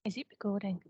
Is it recording?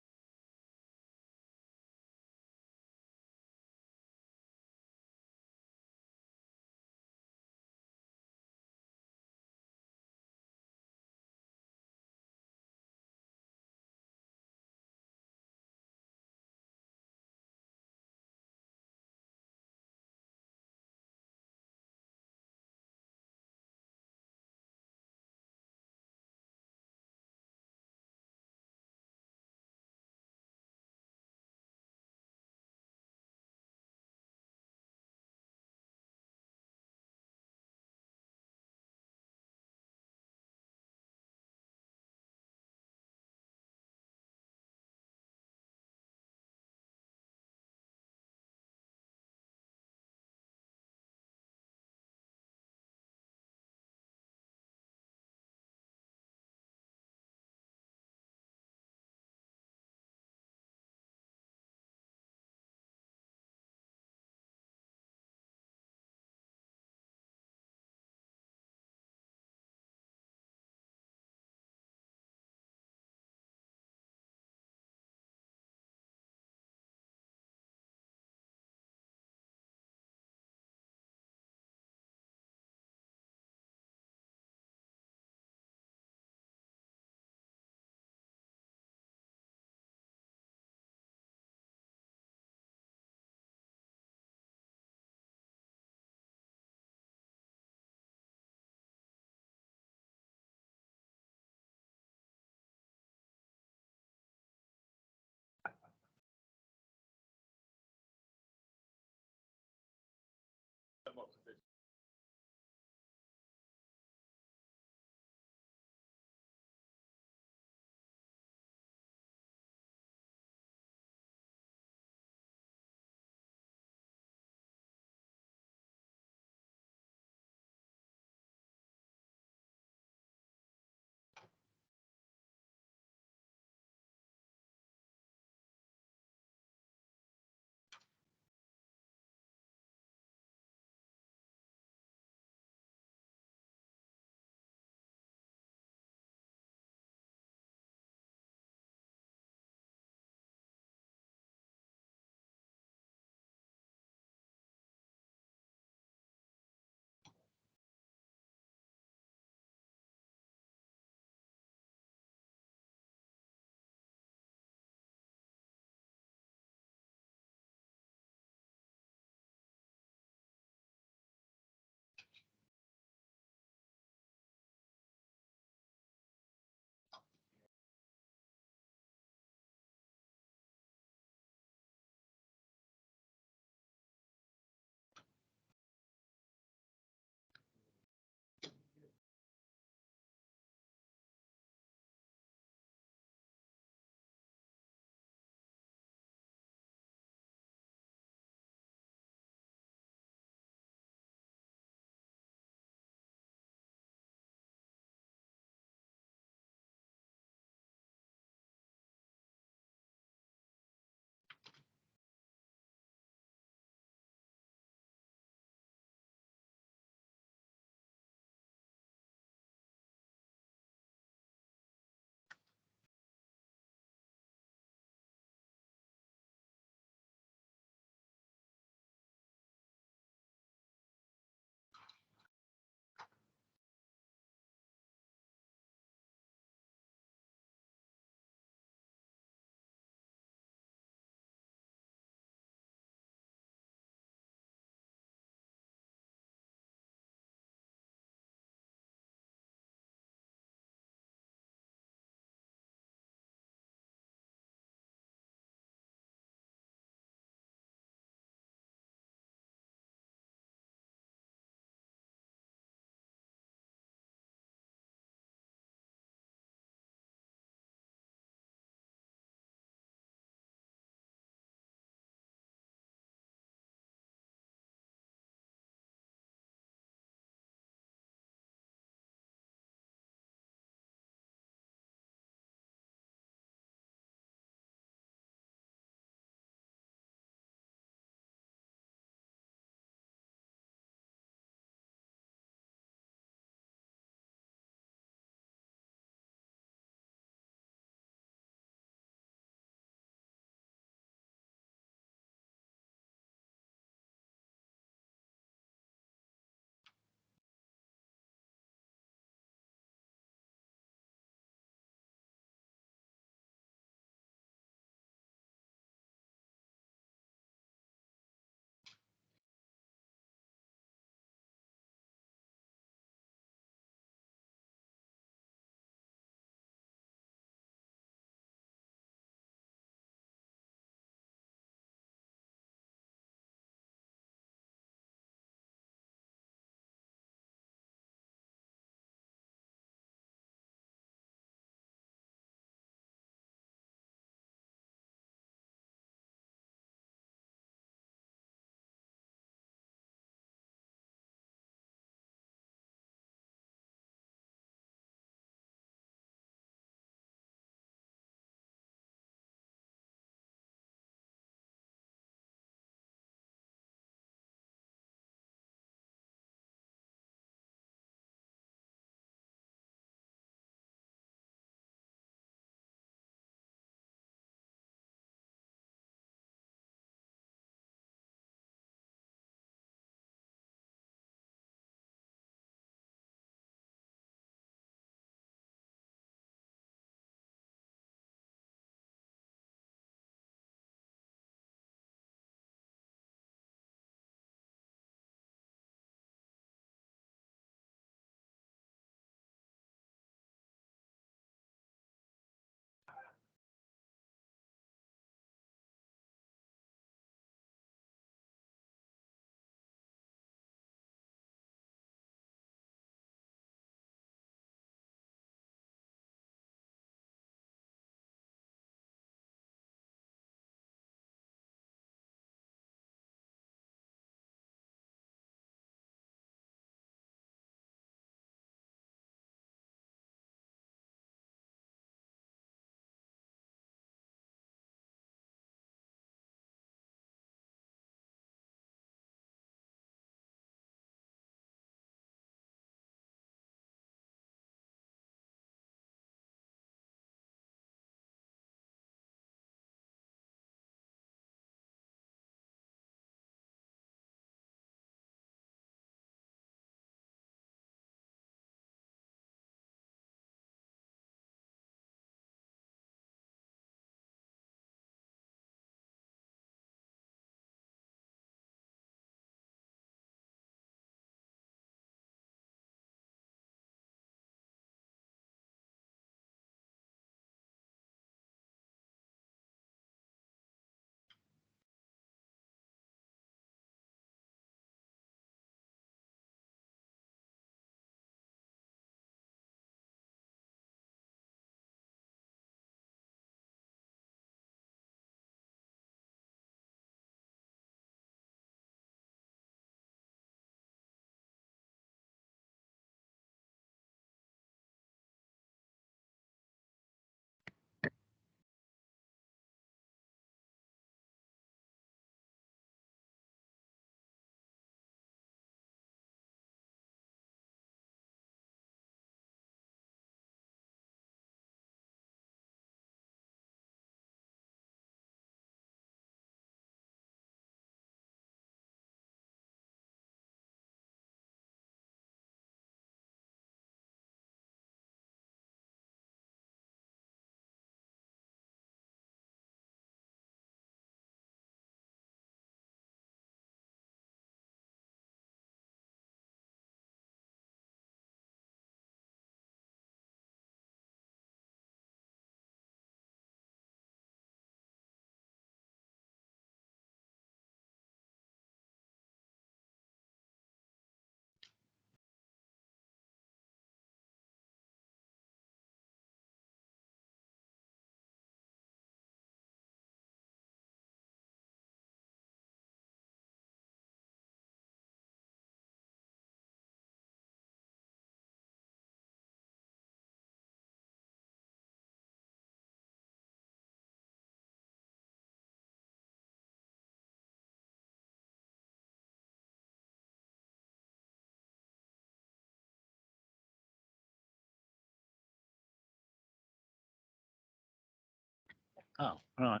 Oh, right.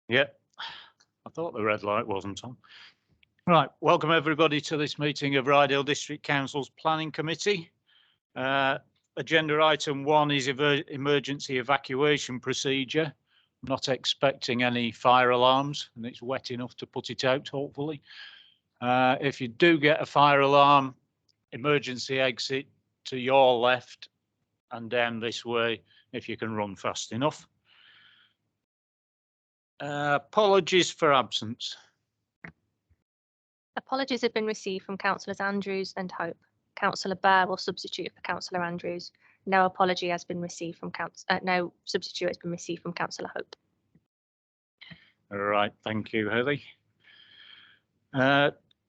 Yeah, I thought the red light wasn't on. Right, welcome everybody to this meeting of Rydale District Council's Planning Committee. Agenda item 1 is emergency evacuation procedure. I'm not expecting any fire alarms and it's wet enough to put it out, hopefully. If you do get a fire alarm, emergency exit to your left and down this way if you can run fast enough. Apologies for absence. Apologies have been received from Councillors Andrews and Hope. Councillor Barr will substitute for Councillor Andrews. No apology has been received from no substitute has been received from Councillor Hope. All right, thank you, Heather.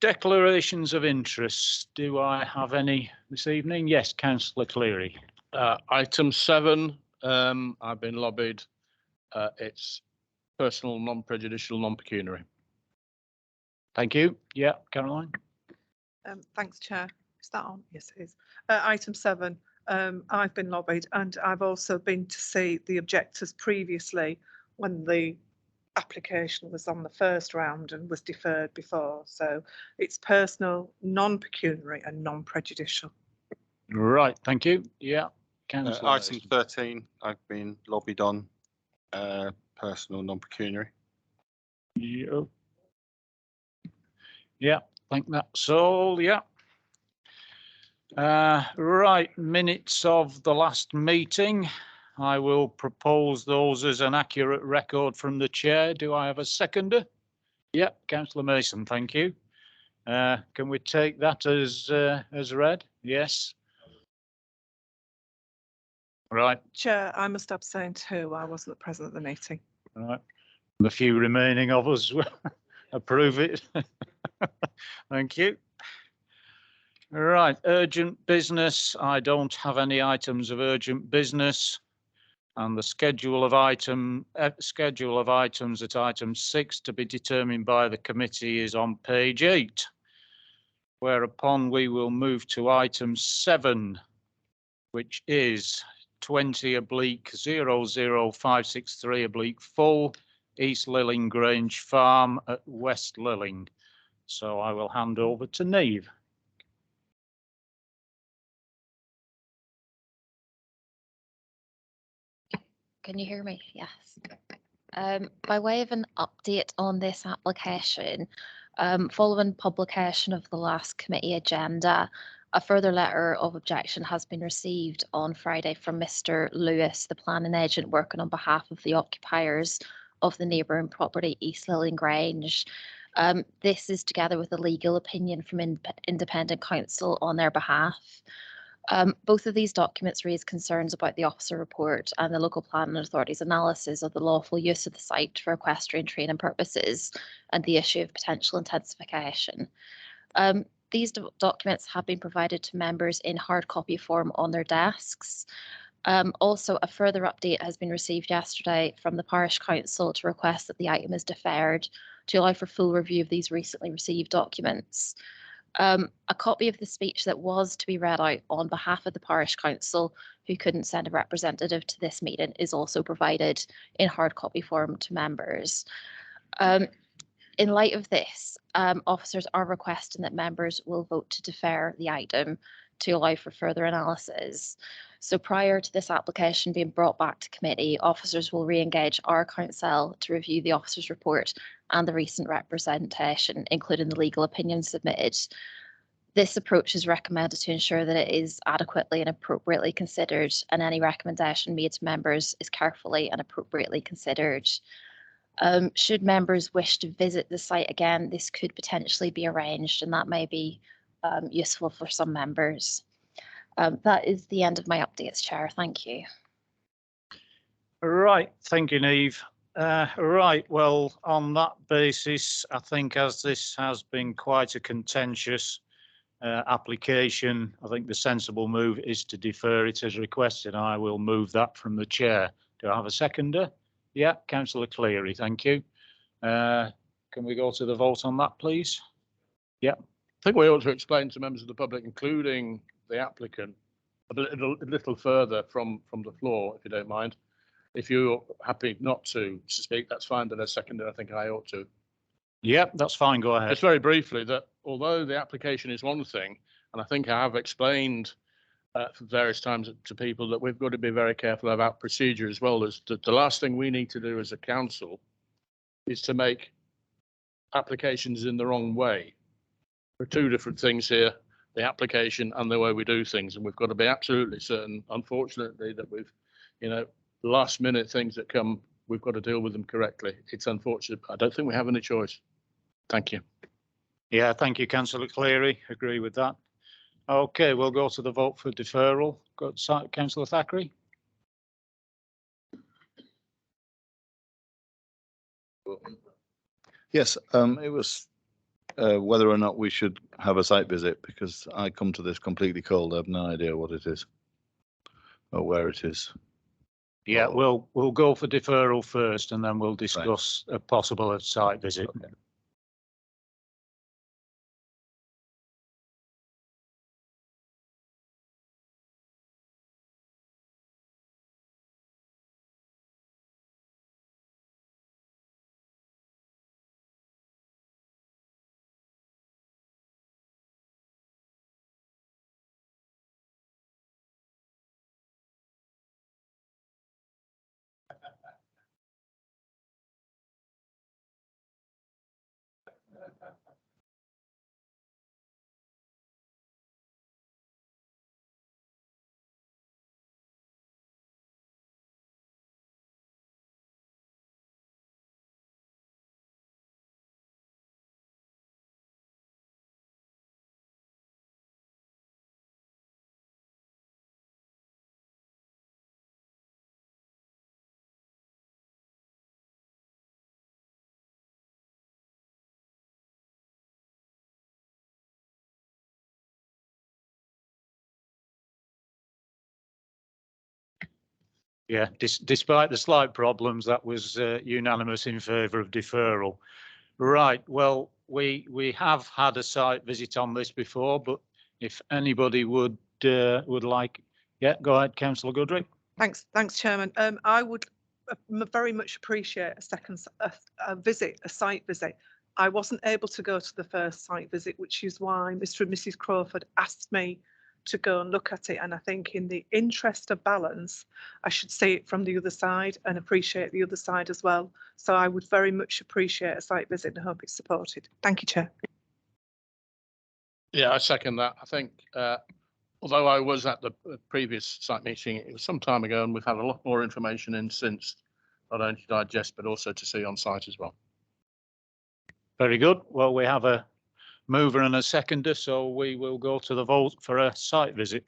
Declarations of interest. Do I have any this evening? Yes, Councillor Cleary. Item 7, I've been lobbied. It's personal, non-prejudicial, non-pecuniary. Thank you. Yeah, Caroline. Thanks, Chair. Is that on? Yes, it is. Item 7, I've been lobbied and I've also been to see the objectors previously when the application was on the first round and was deferred before. So it's personal, non-pecuniary and non-prejudicial. Right, thank you. Yeah, Councillor. Item 13, I've been lobbied on personal, non-pecuniary. Yeah, I think that's all. Yeah. Right, minutes of the last meeting. I will propose those as an accurate record from the chair. Do I have a seconder? Yeah, Councillor Mason, thank you. Can we take that as read? Yes. Right. Chair, I must abstain too. I wasn't present at the meeting. Right. The few remaining of us will approve it. Thank you. Right, urgent business. I don't have any items of urgent business. And the schedule of items at item 6 to be determined by the committee is on page 8. Whereupon we will move to item 7, which is 20/00563/full East Lilling Grange Farm at West Lilling. So I will hand over to Niamh. Can you hear me? Yes. By way of an update on this application, following publication of the last committee agenda, a further letter of objection has been received on Friday from Mr. Lewis, the planning agent working on behalf of the occupiers of the neighbouring property East Lilling Grange. This is together with a legal opinion from independent counsel on their behalf. Both of these documents raise concerns about the officer report and the local planning authority's analysis of the lawful use of the site for equestrian training purposes and the issue of potential intensification. These documents have been provided to members in hard copy form on their desks. Also, a further update has been received yesterday from the Parish Council to request that the item is deferred to allow for full review of these recently received documents. A copy of the speech that was to be read out on behalf of the Parish Council, who couldn't send a representative to this meeting, is also provided in hard copy form to members. In light of this, officers are requesting that members will vote to defer the item to allow for further analysis. So prior to this application being brought back to committee, officers will re-engage our council to review the officer's report and the recent representation, including the legal opinion submitted. This approach is recommended to ensure that it is adequately and appropriately considered, and any recommendation made to members is carefully and appropriately considered. Should members wish to visit the site again, this could potentially be arranged, and that may be useful for some members. That is the end of my updates, Chair. Thank you. Right, thank you, Niamh. Right, well, on that basis, I think as this has been quite a contentious application, I think the sensible move is to defer it as requested. I will move that from the chair. Do I have a seconder? Yeah, Councillor Cleary, thank you. Can we go to the vote on that, please? Yeah. I think we ought to explain to members of the public, including the applicant, a little further from the floor, if you don't mind. if you're happy not to speak, that's fine, but as seconder, I think I ought to. Yep, that's fine. Go ahead. Just very briefly, that although the application is one thing, and I think I have explained various times to people that we've got to be very careful about procedure as well. As the last thing we need to do as a council is to make applications in the wrong way. There are two different things here, the application and the way we do things, and we've got to be absolutely certain, unfortunately, that we've, last minute things that come, we've got to deal with them correctly. It's unfortunate. I don't think we have any choice. Thank you. Yeah, thank you, Councillor Cleary. Agree with that. Okay, we'll go to the vote for deferral. Got Councillor Thackeray. Yes, it was whether or not we should have a site visit, because I come to this completely cold. I have no idea what it is or where it is. Yeah, Oh. we'll go for deferral first, and then we'll discuss a possible site visit. Okay. Yeah, despite the slight problems, that was unanimous in favour of deferral. Right, well, we have had a site visit on this before, but if anybody would like, yeah, go ahead, Councillor Goodrick. Thanks, Chairman. I would very much appreciate a second a site visit. I wasn't able to go to the first site visit, which is why Mr. and Mrs. Crawford asked me to go and look at it. And I think in the interest of balance, I should see it from the other side and appreciate the other side as well. So I would very much appreciate a site visit and hope it's supported. Thank you, Chair. Yeah, I second that. I think, although I was at the previous site meeting, it was some time ago, and we've had a lot more information in since, not only to digest, but also to see on site as well. Very good. Well, we have a mover and a seconder, so we will go to the vote for a site visit.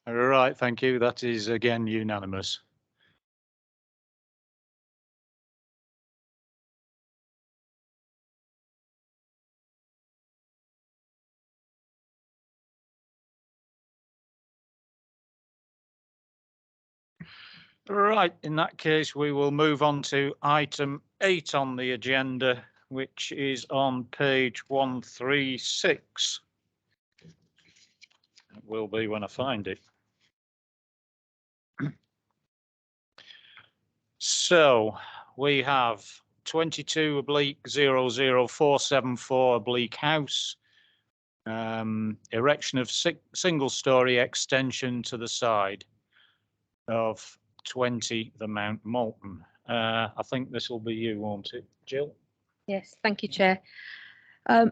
All right, thank you. That is again unanimous. Right, in that case, we will move on to item 8 on the agenda, which is on page 136. It will be when I find it. So we have 22/00474 House, erection of single-storey extension to the side of 20 the Mount Moulton. I think this will be you, won't it, Jill? Yes, thank you, Chair.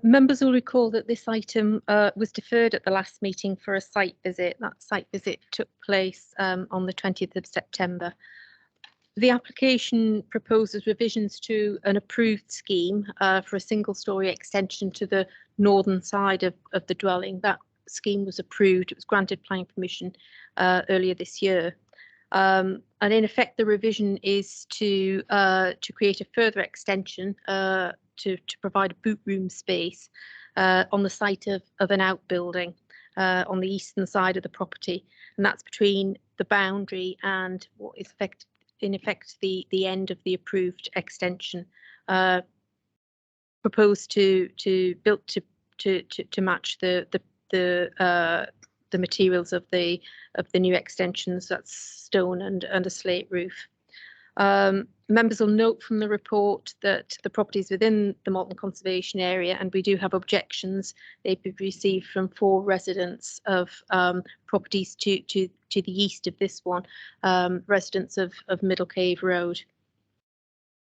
Members will recall that this item was deferred at the last meeting for a site visit. That site visit took place on the 20th of September. The application proposes revisions to an approved scheme for a single-storey extension to the northern side of the dwelling. That scheme was approved. It was granted planning permission earlier this year. And in effect, the revision is to create a further extension to provide a boot room space on the site of an outbuilding on the eastern side of the property, and that's between the boundary and what is in effect the end of the approved extension, proposed to built to match the materials of the new extensions. That's stone and a slate roof. Members will note from the report that the property is within the Malton Conservation Area, and we do have objections they've been received from 4 residents of properties to the east of this one, residents of Middle Cave Road.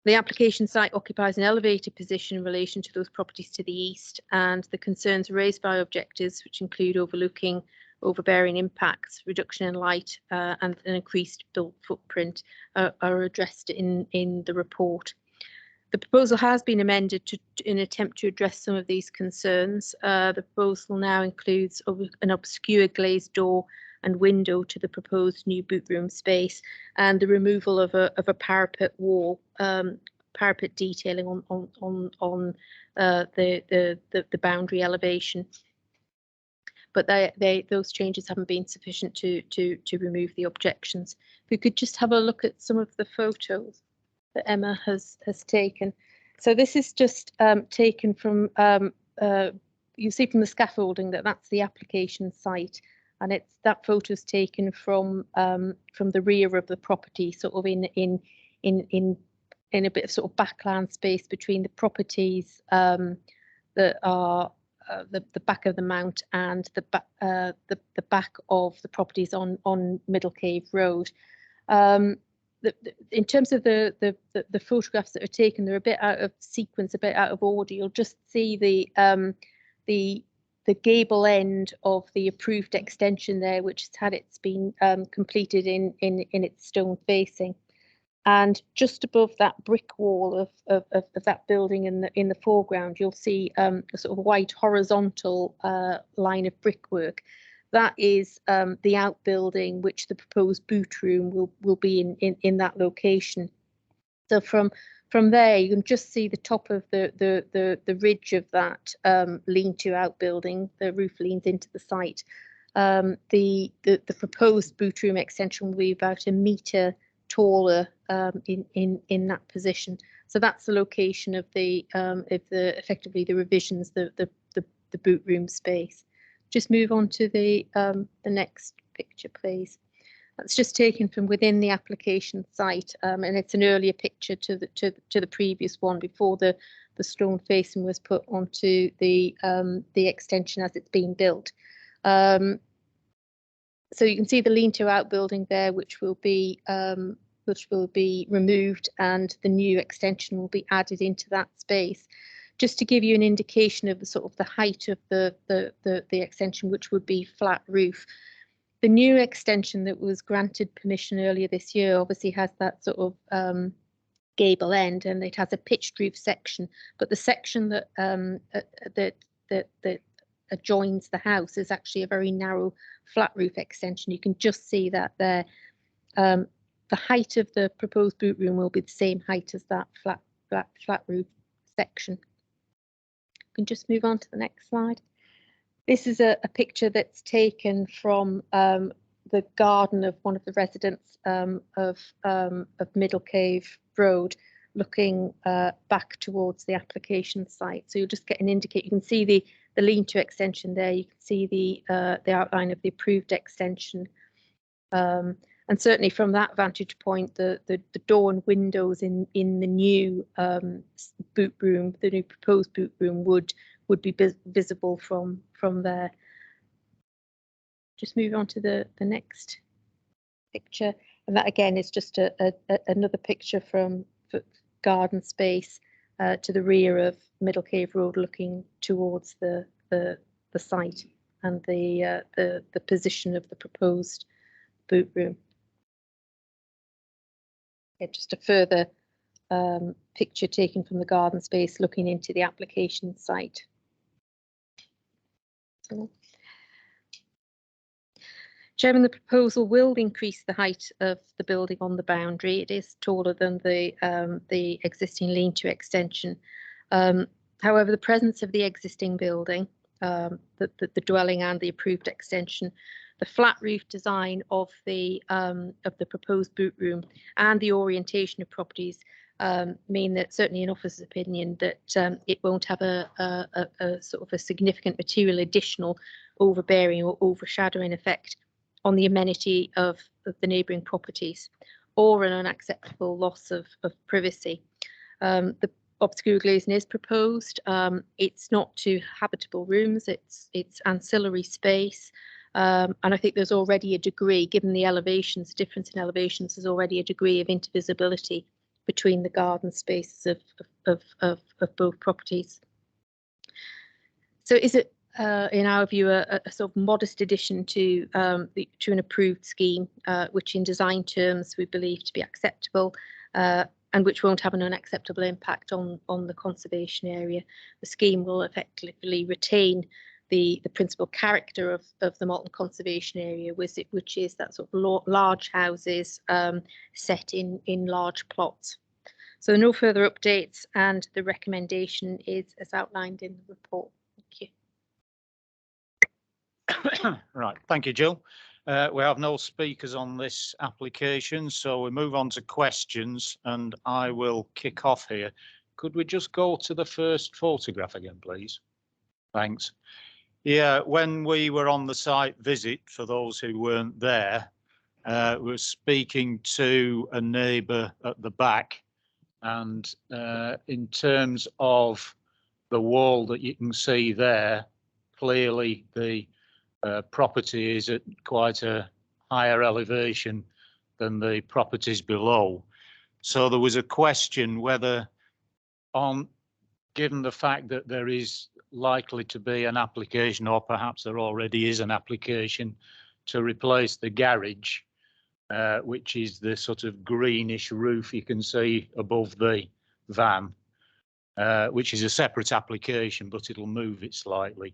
The application site occupies an elevated position in relation to those properties to the east, and the concerns raised by objectors, which include overlooking overbearing impacts, reduction in light, and an increased built footprint, are addressed in the report. The proposal has been amended in an attempt to address some of these concerns. The proposal now includes an obscure glazed door and window to the proposed new boot room space, and the removal of a parapet wall, parapet detailing on the boundary elevation. But those changes haven't been sufficient to remove the objections. If we could just have a look at some of the photos that Emma has taken. So this is just taken from, you see from the scaffolding that's the application site, and that photo is taken from the rear of the property, sort of in a bit of sort of backland space between the properties that are the back of the mount and the back of the properties on Middle Cave Road. In terms of the photographs that are taken, they're a bit out of sequence, a bit out of order. You'll just see the gable end of the approved extension there, which has had its been completed in its stone facing. And just above that brick wall of that building in the foreground, you'll see a sort of white horizontal line of brickwork. That is the outbuilding, which the proposed boot room will be in that location. So from there, you can just see the top of the ridge of that lean-to outbuilding. The roof leans into the site. The proposed boot room extension will be about a metre taller in that position. So that's the location of effectively the revisions, the boot room space. Just move on to the next picture, please. That's just taken from within the application site, and it's an earlier picture to the previous one before the stone facing was put onto the extension as it's being built. So you can see the lean-to outbuilding there, which will be removed, and the new extension will be added into that space. Just to give you an indication of the sort of the height of the extension, which would be flat roof. The new extension that was granted permission earlier this year obviously has that sort of gable end, and it has a pitched roof section, but the section that adjoins the house is actually a very narrow flat roof extension. You can just see that there. The height of the proposed boot room will be the same height as that flat roof section. You can just move on to the next slide. This is a picture that's taken from the garden of one of the residents of Middle Cave Road, looking back towards the application site. So you'll just get an indicator. You can see the lean-to extension there. You can see the outline of the approved extension. And certainly from that vantage point, the door and windows in the new boot room, the new proposed boot room would be visible from there. Just move on to the next picture, and that again is just another picture from garden space to the rear of Middle Cave Road, looking towards the site and the position of the proposed boot room. just a further picture taken from the garden space looking into the application site. Chairman, the proposal will increase the height of the building on the boundary. It is taller than the existing lean-to extension. However, the presence of the existing building, the dwelling and the approved extension, the flat roof design of the proposed boot room, and the orientation of properties mean that, certainly in officer's opinion, that it won't have a sort of a significant material additional overbearing or overshadowing effect on the amenity of the neighbouring properties, or an unacceptable loss of privacy. The obscure glazing is proposed. It's not to habitable rooms, it's ancillary space. And I think there's already a degree, given the elevations, difference in elevations, there's already a degree of intervisibility between the garden spaces of both properties. So is it, in our view, a sort of modest addition to an approved scheme, which in design terms we believe to be acceptable, and which won't have an unacceptable impact on the conservation area. The scheme will effectively retain the principal character of the Malton Conservation Area, which is that sort of large houses set in large plots. So no further updates, and the recommendation is as outlined in the report. Thank you. Right, thank you, Jill. We have no speakers on this application, so we move on to questions, and I will kick off here. Could we just go to the first photograph again, please? Thanks. Yeah, when we were on the site visit, for those who weren't there, we were speaking to a neighbour at the back, and in terms of the wall that you can see there, clearly the property is at quite a higher elevation than the properties below. So there was a question whether, given the fact that there is likely to be an application, or perhaps there already is an application, to replace the garage, which is the sort of greenish roof you can see above the van, which is a separate application, but it'll move it slightly.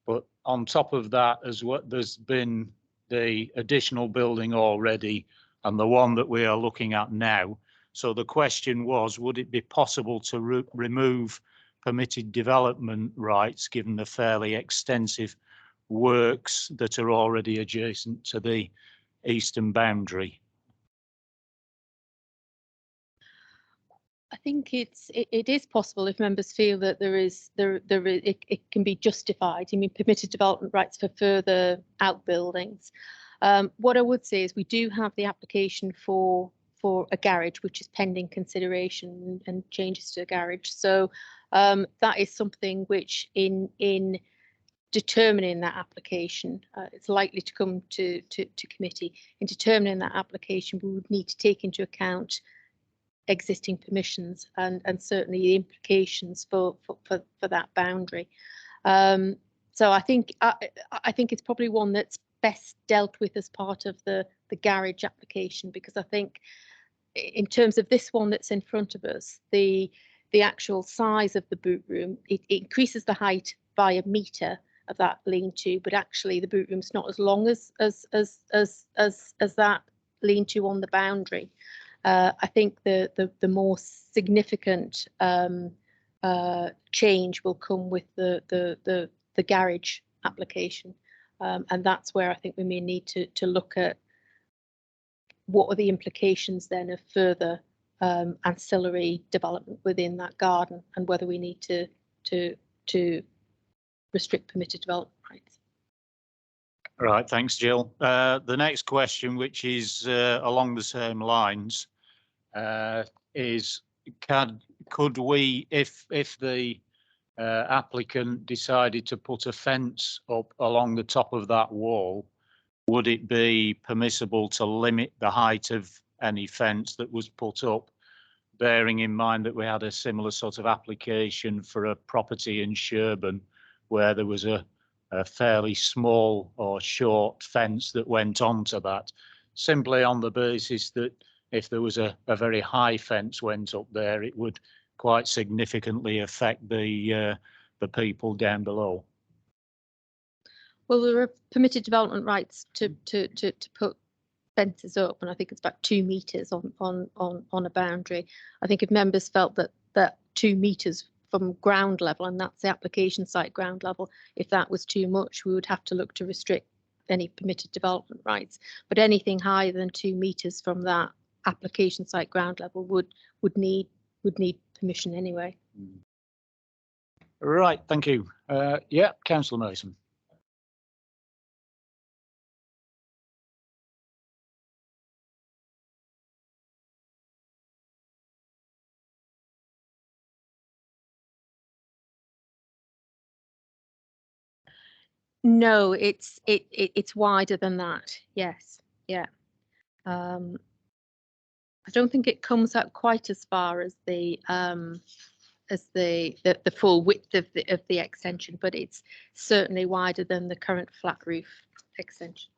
But on top of that, as what there's been the additional building already and the one that we are looking at now. So the question was, would it be possible to remove permitted development rights given the fairly extensive works that are already adjacent to the eastern boundary? I think it is possible if members feel that it can be justified. I mean, permitted development rights for further outbuildings. What I would say is we do have the application for a garage, which is pending consideration and changes to a garage. So that is something which in determining that application, it's likely to come to committee. In determining that application, we would need to take into account existing permissions and certainly the implications for that boundary. So I think it's probably one that's best dealt with as part of the garage application, because I think in terms of this one that's in front of us, the actual size of the boot room, it increases the height by a metre of that lean-to, but actually the boot room's not as long as that lean-to on the boundary. I think the more significant change will come with the garage application, and that's where I think we may need to look at what are the implications then of further ancillary development within that garden, and whether we need to restrict permitted development rights. Right, thanks, Jill. The next question, which is along the same lines, is could we, if the applicant decided to put a fence up along the top of that wall, would it be permissible to limit the height of any fence that was put up, bearing in mind that we had a similar sort of application for a property in Sherburn where there was a fairly small or short fence that went on to that, simply on the basis that if there was a very high fence went up there, it would quite significantly affect the people down below. Well, there are permitted development rights to put fences up, and I think it's about 2 metres on a boundary. I think if members felt that 2 metres from ground level, and that's the application site ground level, if that was too much, we would have to look to restrict any permitted development rights. But anything higher than 2 metres from that application site ground level would need permission anyway. Right, thank you. Yeah, Councillor Mason. No, it's wider than that. Yes, yeah. I don't think it comes out quite as far as the full width of the extension, but it's certainly wider than the current flat roof extension.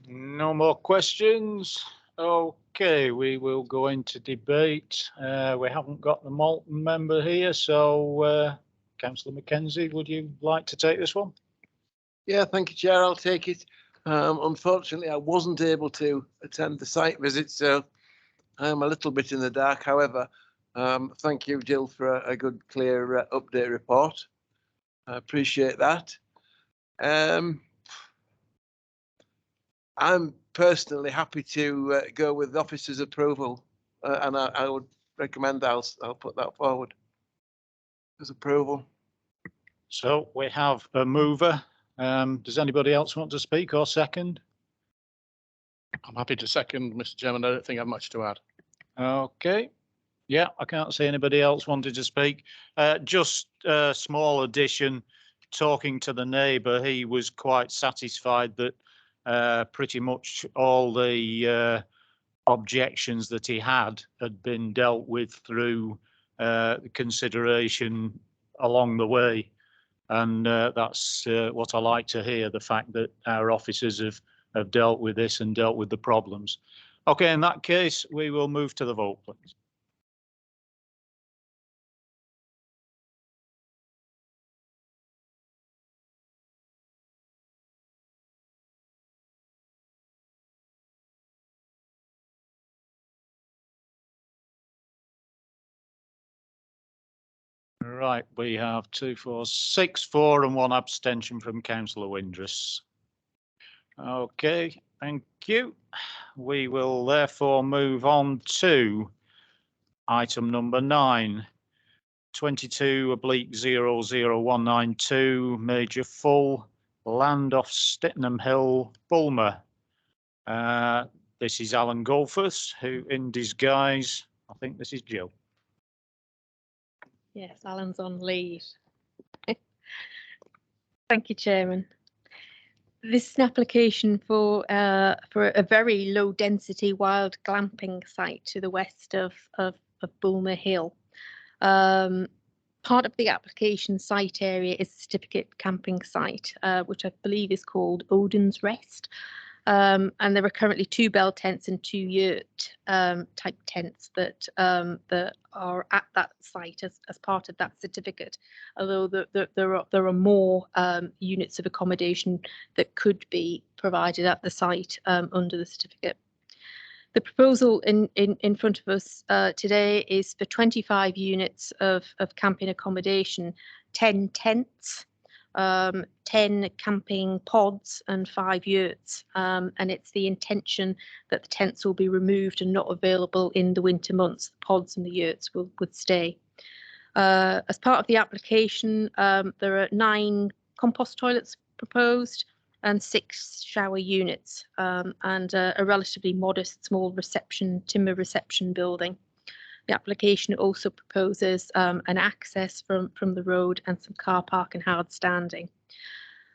No more questions. Okay, we will go into debate. We haven't got the Malton member here, so Councillor Mackenzie, would you like to take this one? Yeah, thank you, Chair. I'll take it. Unfortunately, I wasn't able to attend the site visit, so I'm a little bit in the dark. However, thank you, Jill, for a good, clear update report. I appreciate that. I'm personally happy to go with the officer's approval, and I would recommend I'll put that forward as approval. So we have a mover. Does anybody else want to speak or second? I'm happy to second, Mr. Chairman. I don't think I have much to add. Okay. Yeah, I can't see anybody else wanted to speak. Just a small addition, talking to the neighbour, he was quite satisfied that pretty much all the objections that he had been dealt with through consideration along the way. And that's what I like to hear, the fact that our officers have dealt with this and dealt with the problems. Okay, in that case, we will move to the vote, please. Right, we have 2, 4, 6 for and 1 abstention from Councillor Windress. Okay, thank you. We will therefore move on to item number 9, 22/00192, Major Full, land off Stittenham Hill, Bulmer. This is Alan Golfus, who in disguise, I think this is Jill. Yes, Alan's on leave. Thank you, Chairman. This is an application for a very low density wild glamping site to the west of Bulmer Hill. Part of the application site area is a certificate camping site, which I believe is called Odin's Rest. And there are currently 2 bell tents and 2 yurt type tents that are at that site as part of that certificate. Although there are more units of accommodation that could be provided at the site under the certificate. The proposal in front of us today is for 25 units of camping accommodation, 10 tents, 10 camping pods and 5 yurts, and it's the intention that the tents will be removed and not available in the winter months. The pods and the yurts would stay. As part of the application, there are 9 compost toilets proposed and 6 shower units, and a relatively modest small timber reception building. The application also proposes an access from the road and some car park and hard standing.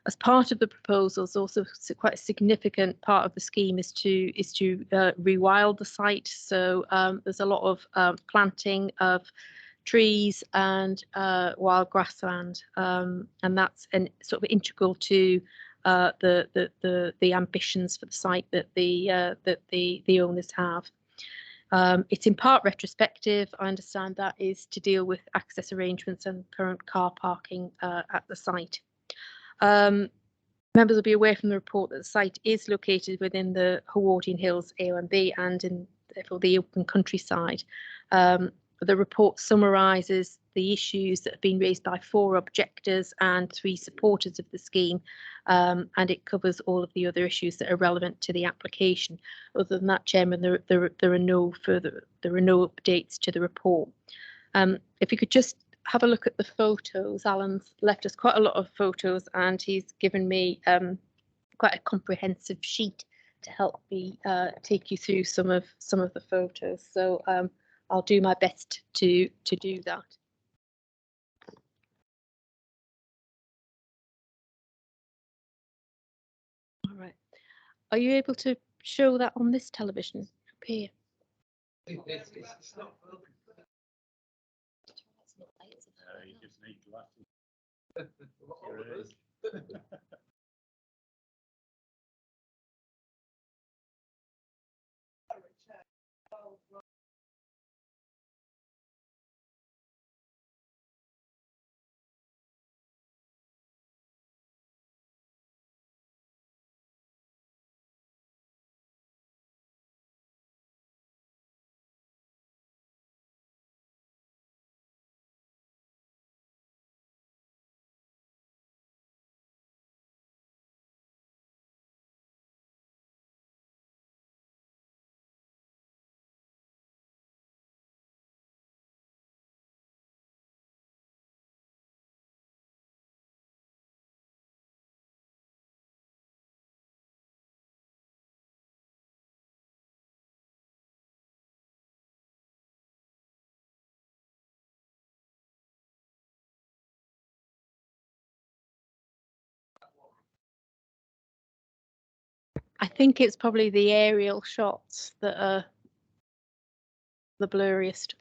As part of the proposals, also quite a significant part of the scheme is to rewild the site. So there's a lot of planting of trees and wild grassland, and that's sort of integral to the ambitions for the site that the owners have. It's in part retrospective. I understand that is to deal with access arrangements and current car parking at the site. Members will be aware from the report that the site is located within the Howardian Hills AONB and in therefore the open countryside. The report summarises the issues that have been raised by 4 objectors and 3 supporters of the scheme, and it covers all of the other issues that are relevant to the application. Other than that, Chairman, there are no updates to the report. If you could just have a look at the photos. Alan's left us quite a lot of photos, and he's given me quite a comprehensive sheet to help me take you through some of the photos. So I'll do my best to do that. All right. Are you able to show that on this television up here? It's not you just need glasses. I think it's probably the aerial shots that are the blurriest.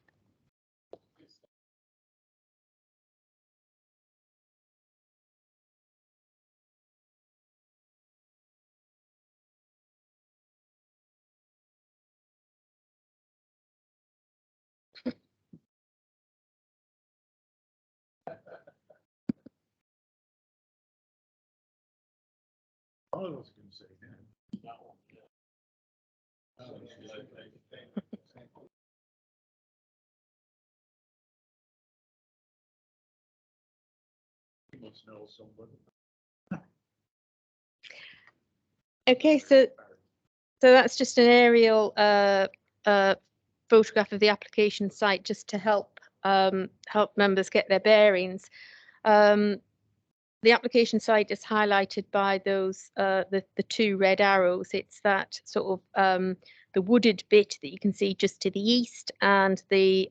I was going to say that one. You must know somebody. Okay, so that's just an aerial photograph of the application site, just to help help members get their bearings. The application site is highlighted by those the 2 red arrows. It's that sort of the wooded bit that you can see just to the east, and the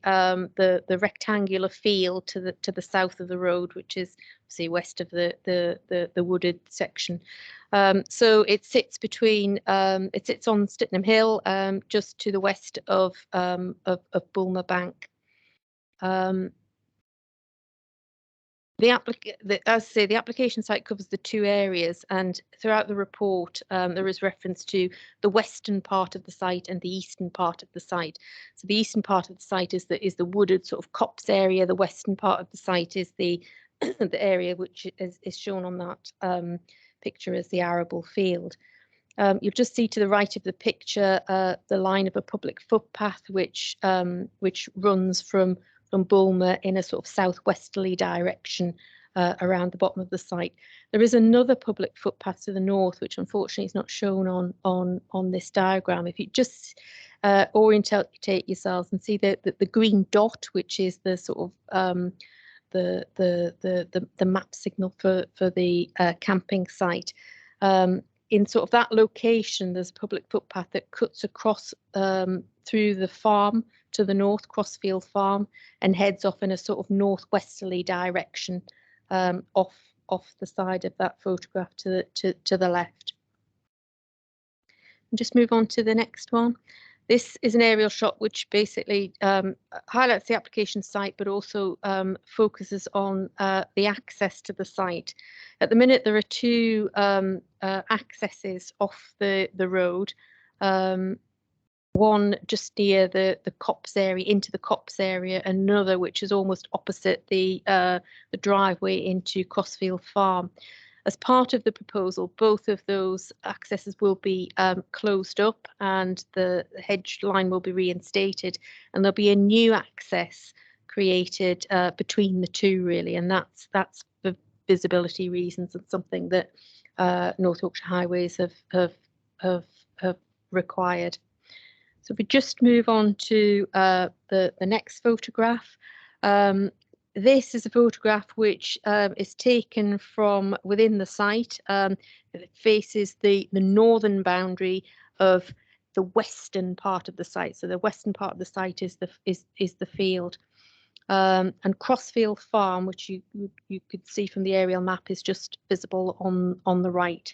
rectangular field to the south of the road, which is obviously west of the wooded section. So it sits between it sits on Stittenham Hill, just to the west of Bulmer Bank. As I say, the application site covers the 2 areas, and throughout the report there is reference to the western part of the site and the eastern part of the site. So the eastern part of the site is the wooded sort of copse area. The western part of the site is the the area which is shown on that picture as the arable field. You'll just see to the right of the picture the line of a public footpath which runs from Bulmer in a sort of southwesterly direction around the bottom of the site. There is another public footpath to the north, which unfortunately is not shown on this diagram. If you just orientate yourselves and see the green dot, which is the sort of the map signal for the camping site. In sort of that location, there's a public footpath that cuts across through the farm to the north, Crossfield Farm, and heads off in a sort of northwesterly direction off the side of that photograph to the left. And just move on to the next one. This is an aerial shot which basically highlights the application site, but also focuses on the access to the site. At the minute, there are two accesses off the road. One just near the copse area, into the copse area, and another which is almost opposite the driveway into Crossfield Farm. As part of the proposal, both of those accesses will be closed up and the hedge line will be reinstated, and there'll be a new access created between the two, really, and that's for visibility reasons and something that North Yorkshire Highways have required. So if we just move on to the next photograph. This is a photograph which is taken from within the site. It faces the northern boundary of the western part of the site. So the western part of the site is the field. And Crossfield Farm, which you could see from the aerial map, is just visible on the right.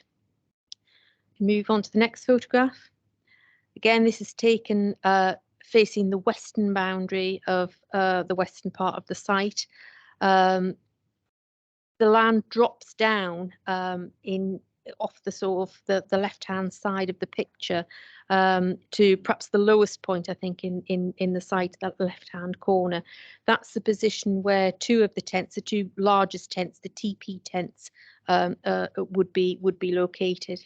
Move on to the next photograph. Again, this is taken facing the western boundary of the western part of the site. The land drops down off the sort of the left-hand side of the picture to perhaps the lowest point, I think, in the site, that left-hand corner. That's the position where two of the tents, the two largest tents, the TP tents, would be located.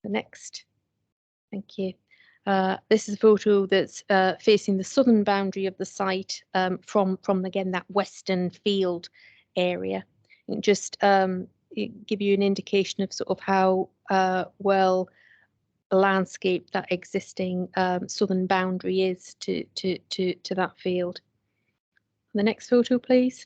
The next, thank you. This is a photo that's facing the southern boundary of the site from again that western field area. And just give you an indication of sort of how well landscaped that existing southern boundary is to that field. The next photo, please.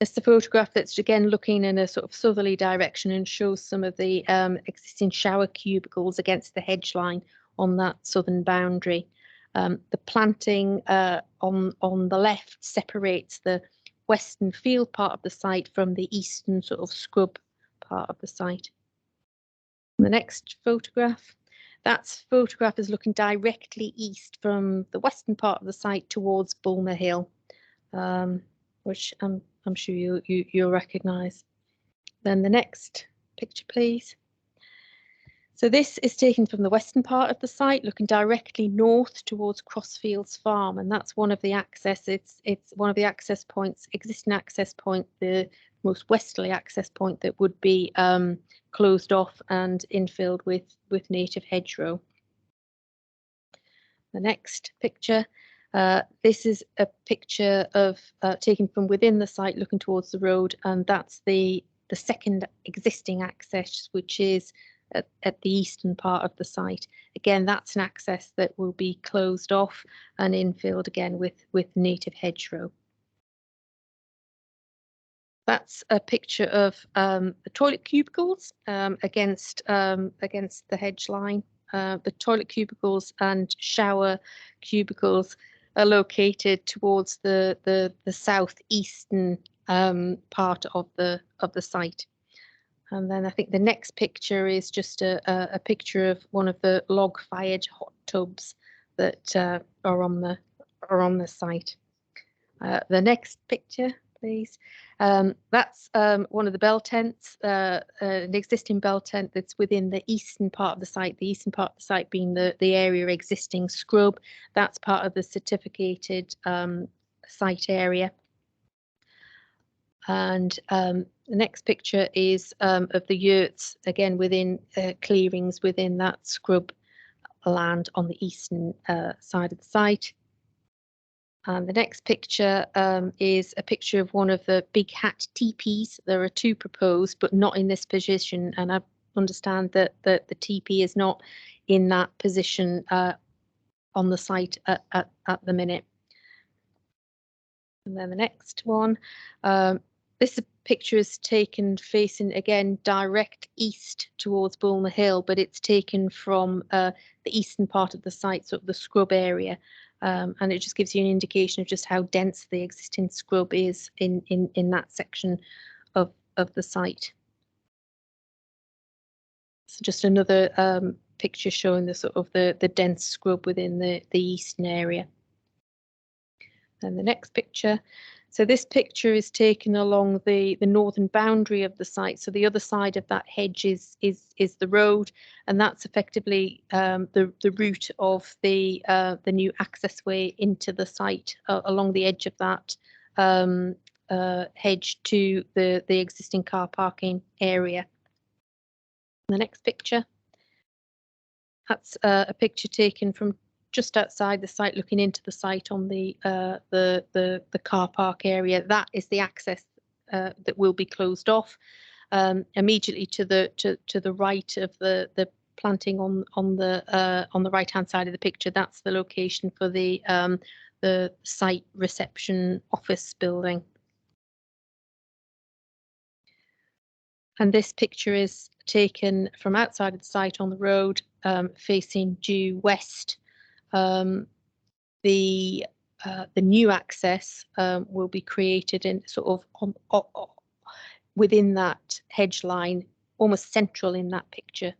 It's the photograph that's again looking in a sort of southerly direction and shows some of the existing shower cubicles against the hedge line on that southern boundary. The planting on the left separates the western field part of the site from the eastern sort of scrub part of the site. The next photograph. That photograph is looking directly east from the western part of the site towards Bulmer Hill, which I'm sure you'll recognise. Then the next picture, please. So this is taken from the western part of the site, looking directly north towards Crossfields Farm, and that's one of the access. It's one of the access points, existing access point, the most westerly access point that would be closed off and infilled with native hedgerow. The next picture. This is a picture of taken from within the site looking towards the road, and that's the second existing access, which is at the eastern part of the site. Again, that's an access that will be closed off and infilled again with native hedgerow. That's a picture of the toilet cubicles against the hedge line. The toilet cubicles and shower cubicles are located towards the southeastern part of the site. And then I think the next picture is just a picture of one of the log-fired hot tubs that are on the site. The next picture, please. That's one of the bell tents, an existing bell tent that's within the eastern part of the site. The eastern part of the site being the area existing scrub. That's part of the certificated site area. And the next picture is of the yurts, again within clearings within that scrub land on the eastern side of the site. And the next picture is a picture of one of the big hat teepees. There are two proposed, but not in this position. And I understand that the teepee is not in that position on the site at the minute. And then the next one. This picture is taken facing again direct east towards Bulmer Hill, but it's taken from the eastern part of the site, sort of the scrub area. And it just gives you an indication of just how dense the existing scrub is in that section of the site. So just another picture showing the sort of the dense scrub within the eastern area. And the next picture. So this picture is taken along the northern boundary of the site. So the other side of that hedge is the road, and that's effectively the route of the new accessway into the site along the edge of that hedge to the existing car parking area. The next picture. That's a picture taken from just outside the site, looking into the site on the car park area. That is the access that will be closed off. Immediately to the right of the planting on the right hand side of the picture, that's the location for the site reception office building. And this picture is taken from outside of the site on the road, facing due west. The new access will be created in sort of within that hedge line, almost central in that picture.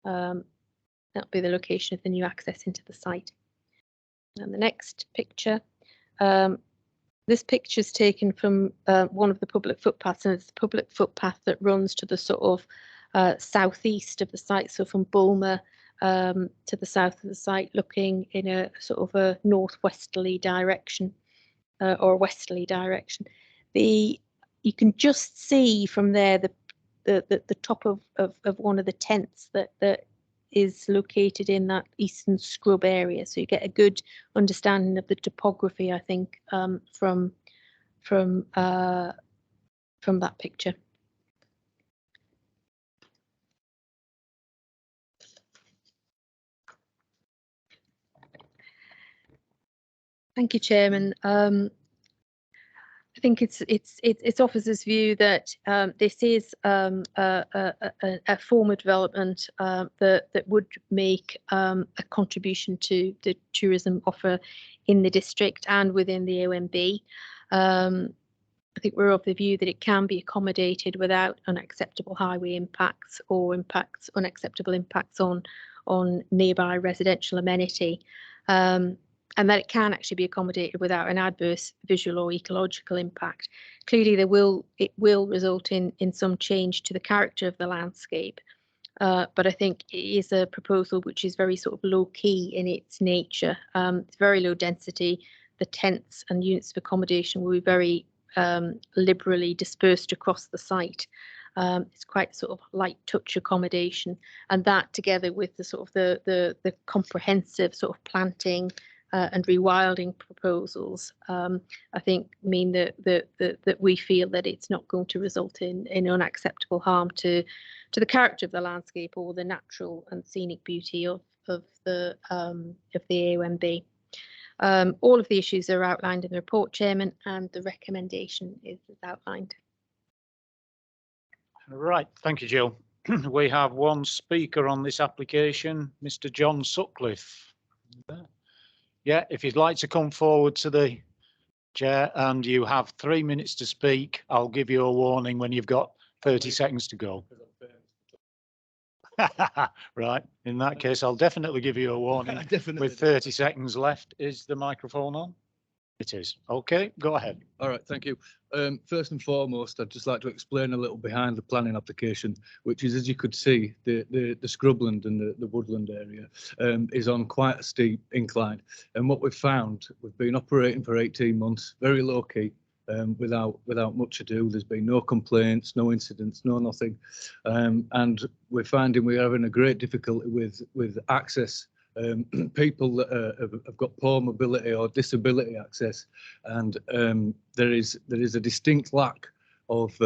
That'll be the location of the new access into the site. And the next picture. This picture is taken from one of the public footpaths, and it's the public footpath that runs to the sort of southeast of the site, so from Bulmer to the south of the site, looking in a sort of a northwesterly direction or westerly direction. You can just see from there the top of one of the tents that is located in that eastern scrub area. So you get a good understanding of the topography, I think, from that picture. Thank you, Chairman. I think it's officers' view that this is a form of development that would make a contribution to the tourism offer in the district and within the OMB. I think we're of the view that it can be accommodated without unacceptable highway impacts or unacceptable impacts on nearby residential amenity. And that it can actually be accommodated without an adverse visual or ecological impact. Clearly, it will result in some change to the character of the landscape, but I think it is a proposal which is very sort of low key in its nature. It's very low density. The tents and units of accommodation will be very liberally dispersed across the site. It's quite sort of light touch accommodation, and that together with the sort of the comprehensive sort of planting and rewilding proposals, I think mean that we feel that it's not going to result in unacceptable harm to the character of the landscape or the natural and scenic beauty of the AONB. All of the issues are outlined in the report, Chairman, and the recommendation is outlined. Right, thank you, Jill. We have one speaker on this application, Mr. John Sutcliffe. Yeah, if you'd like to come forward to the chair, and you have 3 minutes to speak, I'll give you a warning when you've got 30 seconds to go. Right, in that case, I'll definitely give you a warning with 30 seconds left. Is the microphone on? It is. Okay, go ahead. All right, thank you. First and foremost, I'd just like to explain a little behind the planning application, which is, as you could see, the scrubland and the woodland area is on quite a steep incline. And what we've found, we've been operating for 18 months, very low key, without much ado. There's been no complaints, no incidents, no nothing. And we're finding we're having a great difficulty with access. People that have got poor mobility or disability access, and there is a distinct lack of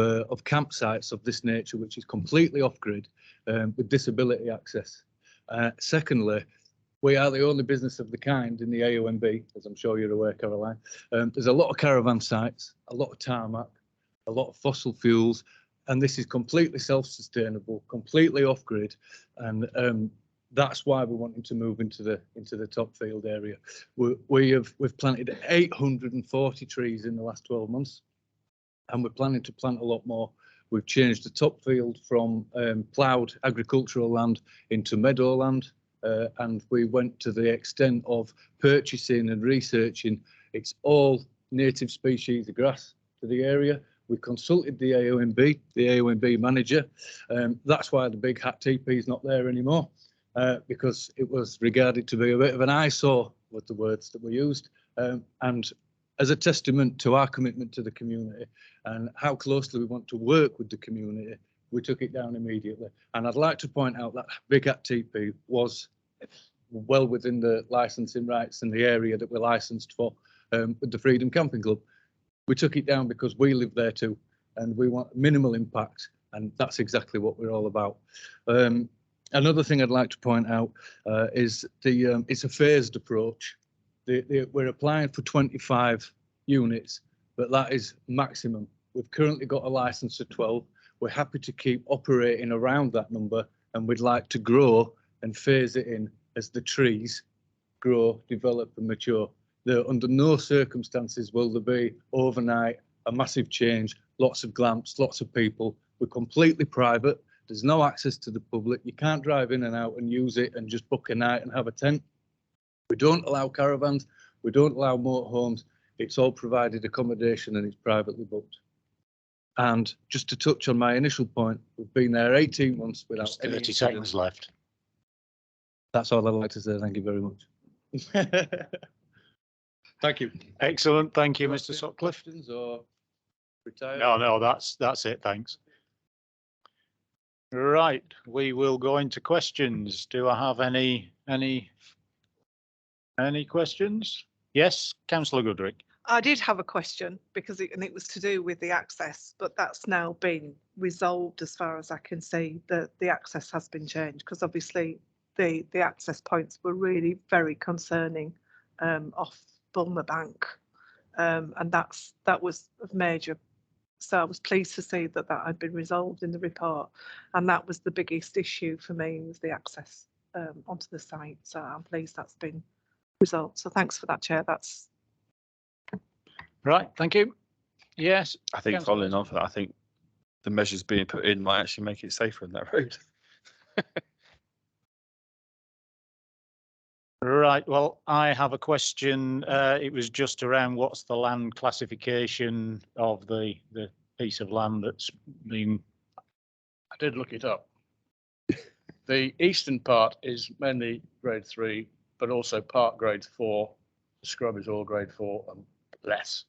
campsites of this nature, which is completely off grid with disability access. Secondly, we are the only business of the kind in the AONB, as I'm sure you're aware, Caroline. There's a lot of caravan sites, a lot of tarmac, a lot of fossil fuels, and this is completely self-sustainable, completely off grid, and that's why we're wanting to move into the top field area. We've planted 840 trees in the last 12 months, and we're planning to plant a lot more. We've changed the top field from ploughed agricultural land into meadowland, and we went to the extent of purchasing and researching. It's all native species of grass to the area. We consulted the AONB manager. That's why the big hat TP is not there anymore, because it was regarded to be a bit of an eyesore, with the words that were used. And as a testament to our commitment to the community and how closely we want to work with the community, we took it down immediately. And I'd like to point out that big hat TP was well within the licensing rights and the area that we're licensed for with the Freedom Camping Club. We took it down because we live there too, and we want minimal impact, and that's exactly what we're all about. Another thing I'd like to point out is it's a phased approach. We're applying for 25 units, but that is maximum. We've currently got a license of 12. We're happy to keep operating around that number, and we'd like to grow and phase it in as the trees grow, develop and mature. Under no circumstances will there be overnight a massive change, lots of glamps, lots of people. We're completely private. There's no access to the public. You can't drive in and out and use it and just book a night and have a tent. We don't allow caravans. We don't allow motorhomes. It's all provided accommodation and it's privately booked. And just to touch on my initial point, we've been there 18 months without Just 30 seconds left. That's all I'd like to say. Thank you very much. Thank you. Excellent. Thank you, Mr. Sutcliffe. Questions or retire? No, that's it. Thanks. Right, we will go into questions. Do I have any questions? Yes, Councillor Goodrick. I did have a question because it was to do with the access, but that's now been resolved as far as I can see. That the access has been changed because obviously the access points were really very concerning off Bulmer Bank, and that was a major. So I was pleased to see that had been resolved in the report, and that was the biggest issue for me, was the access onto the site. So I'm pleased that's been resolved. So thanks for that, Chair. That's Right, thank you. Yes. I think Councillor following on from that, I think the measures being put in might actually make it safer on that road. Right, well, I have a question. It was just around what's the land classification of the piece of land that's been. I did look it up. The eastern part is mainly grade 3, but also part grade 4. The scrub is all grade 4 and less.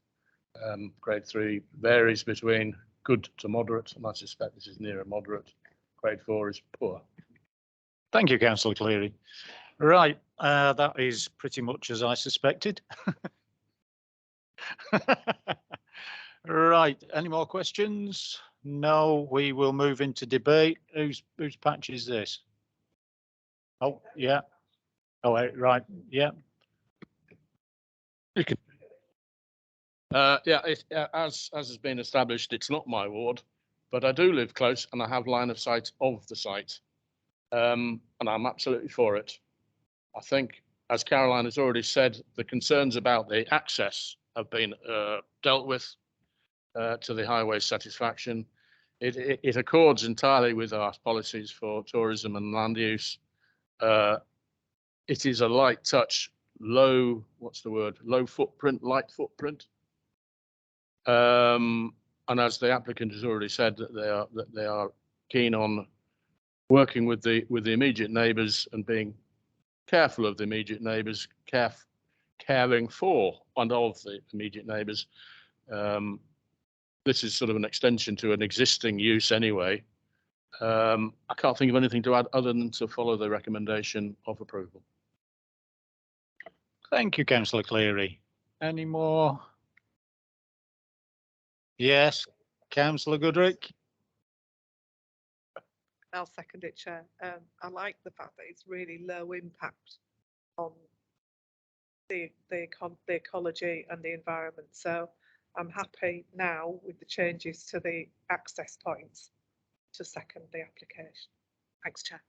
Grade 3 varies between good to moderate, and I suspect this is near a moderate. Grade 4 is poor. Thank you, Councillor Cleary. Right, that is pretty much as I suspected. Right, any more questions? No, we will move into debate. Whose patch is this? Oh, yeah. Oh, right, yeah. You can. Yeah, as has been established, it's not my ward, but I do live close and I have line of sight of the site, and I'm absolutely for it. I think, as Caroline has already said, the concerns about the access have been dealt with to the highway's satisfaction. It accords entirely with our policies for tourism and land use. It is a light touch, low footprint, light footprint. And as the applicant has already said, that they are keen on working with the immediate neighbours and being careful of the immediate neighbours, caring for and of the immediate neighbours. This is sort of an extension to an existing use anyway. I can't think of anything to add other than to follow the recommendation of approval. Thank you, Councillor Cleary. Any more? Yes, Councillor Goodrick. I'll second it, Chair. I like the fact that it's really low impact on the ecology and the environment. So I'm happy now with the changes to the access points to second the application. Thanks, Chair.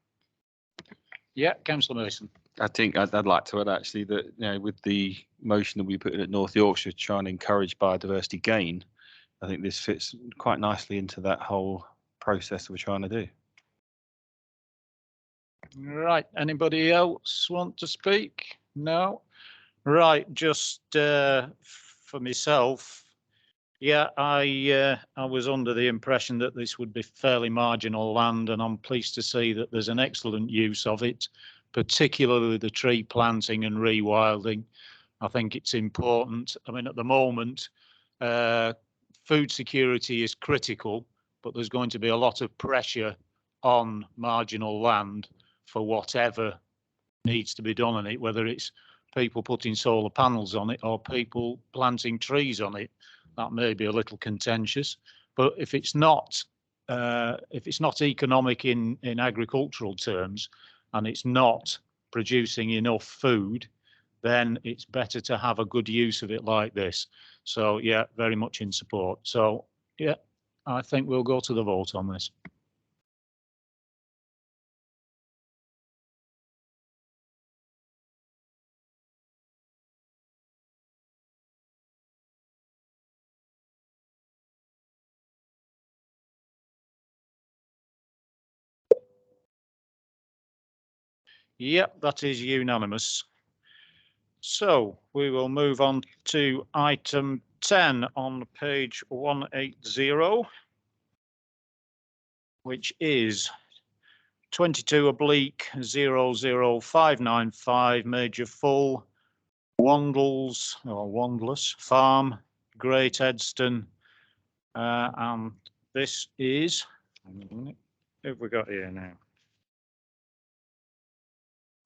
Yeah, Councillor Mason. I think I'd like to add actually that, with the motion that we put in at North Yorkshire, trying to encourage biodiversity gain, I think this fits quite nicely into that whole process we're trying to do. Right, anybody else want to speak? No? Right, just for myself, yeah, I was under the impression that this would be fairly marginal land, and I'm pleased to see that there's an excellent use of it, particularly the tree planting and rewilding. I think it's important. I mean, at the moment, food security is critical, but there's going to be a lot of pressure on marginal land for whatever needs to be done on it, whether it's people putting solar panels on it or people planting trees on it. That may be a little contentious, but if it's not economic in agricultural terms, and it's not producing enough food, then it's better to have a good use of it like this. So yeah, very much in support. So yeah, I think we'll go to the vote on this. Yep, that is unanimous. So we will move on to item 10 on page 180, which is 22/00595 Major Full, Wandles or Wandless Farm, Great Edston. And this is, hang on a minute, who have we got here now?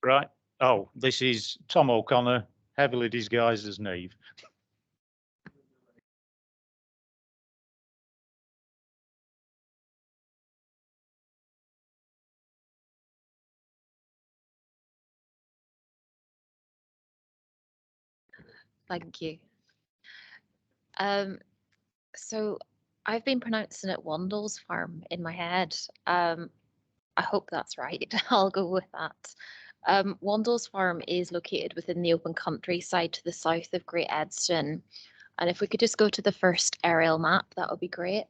Right. Oh, this is Tom O'Connor, heavily disguised as Neve. Thank you. So I've been pronouncing it Wandles Farm in my head. I hope that's right. I'll go with that. Wandles Farm is located within the open countryside to the south of Great Edston. And if we could just go to the first aerial map, that would be great.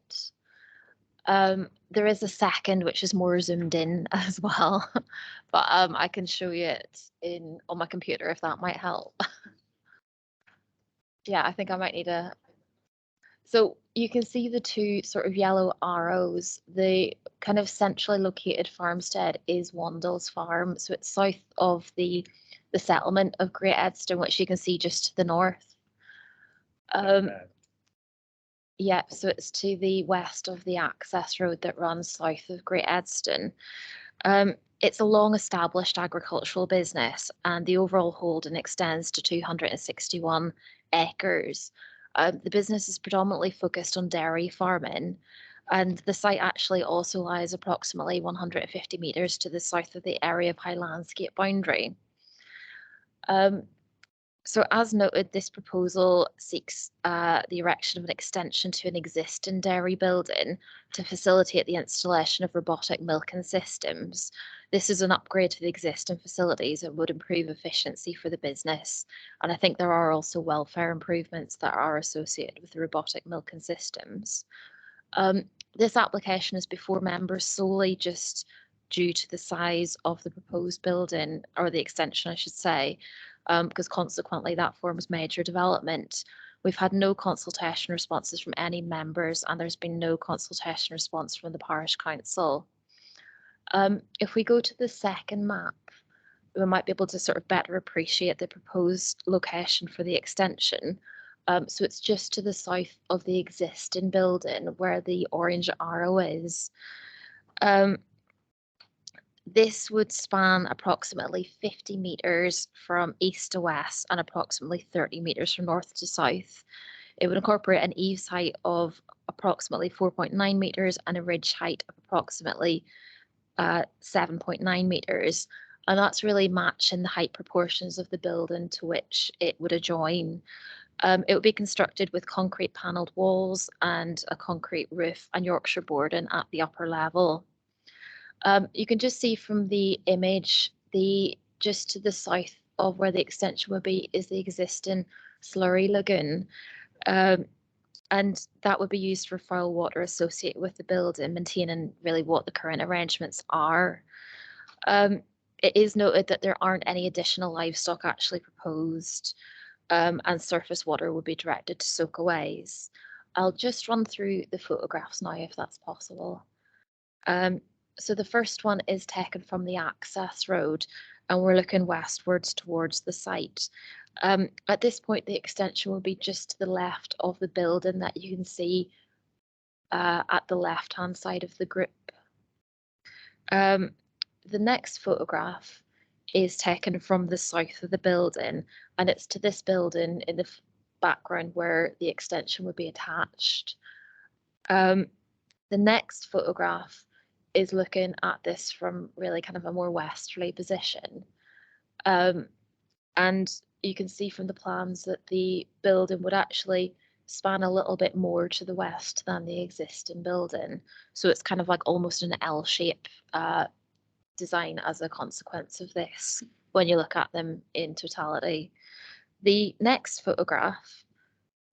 There is a second, which is more zoomed in as well, but I can show you it on my computer if that might help. Yeah, I think I might need a. So you can see the two sort of yellow arrows. The kind of centrally located farmstead is Wandles Farm. So it's south of the settlement of Great Edston, which you can see just to the north. Yeah, so it's to the west of the access road that runs south of Great Edston. It's a long established agricultural business, and the overall holding extends to 261 acres. The business is predominantly focused on dairy farming, and the site actually also lies approximately 150 metres to the south of the area of high landscape boundary. So as noted, this proposal seeks the erection of an extension to an existing dairy building to facilitate the installation of robotic milking systems. This is an upgrade to the existing facilities and would improve efficiency for the business. And I think there are also welfare improvements that are associated with the robotic milking systems. This application is before members solely just due to the size of the proposed building, or the extension, I should say, because consequently that forms major development. We've had no consultation responses from any members, and there's been no consultation response from the parish council. If we go to the second map, we might be able to sort of better appreciate the proposed location for the extension. So it's just to the south of the existing building where the orange arrow is. This would span approximately 50 metres from east to west and approximately 30 metres from north to south. It would incorporate an eaves height of approximately 4.9 metres and a ridge height of approximately 7.9 metres. And that's really matching the height proportions of the building to which it would adjoin. It would be constructed with concrete panelled walls and a concrete roof and Yorkshire boarding at the upper level. You can just see from the image, just to the south of where the extension would be is the existing slurry lagoon. And that would be used for foul water associated with the building, maintaining really what the current arrangements are. It is noted that there aren't any additional livestock actually proposed, and surface water would be directed to soakaways. I'll just run through the photographs now, if that's possible. So the first one is taken from the access road, and we're looking westwards towards the site. At this point, the extension will be just to the left of the building that you can see at the left-hand side of the group. The next photograph is taken from the south of the building, and it's to this building in the background where the extension would be attached. The next photograph is looking at this from really kind of a more westerly position. And you can see from the plans that the building would actually span a little bit more to the west than the existing building. So it's kind of like almost an L-shape design as a consequence of this when you look at them in totality. The next photograph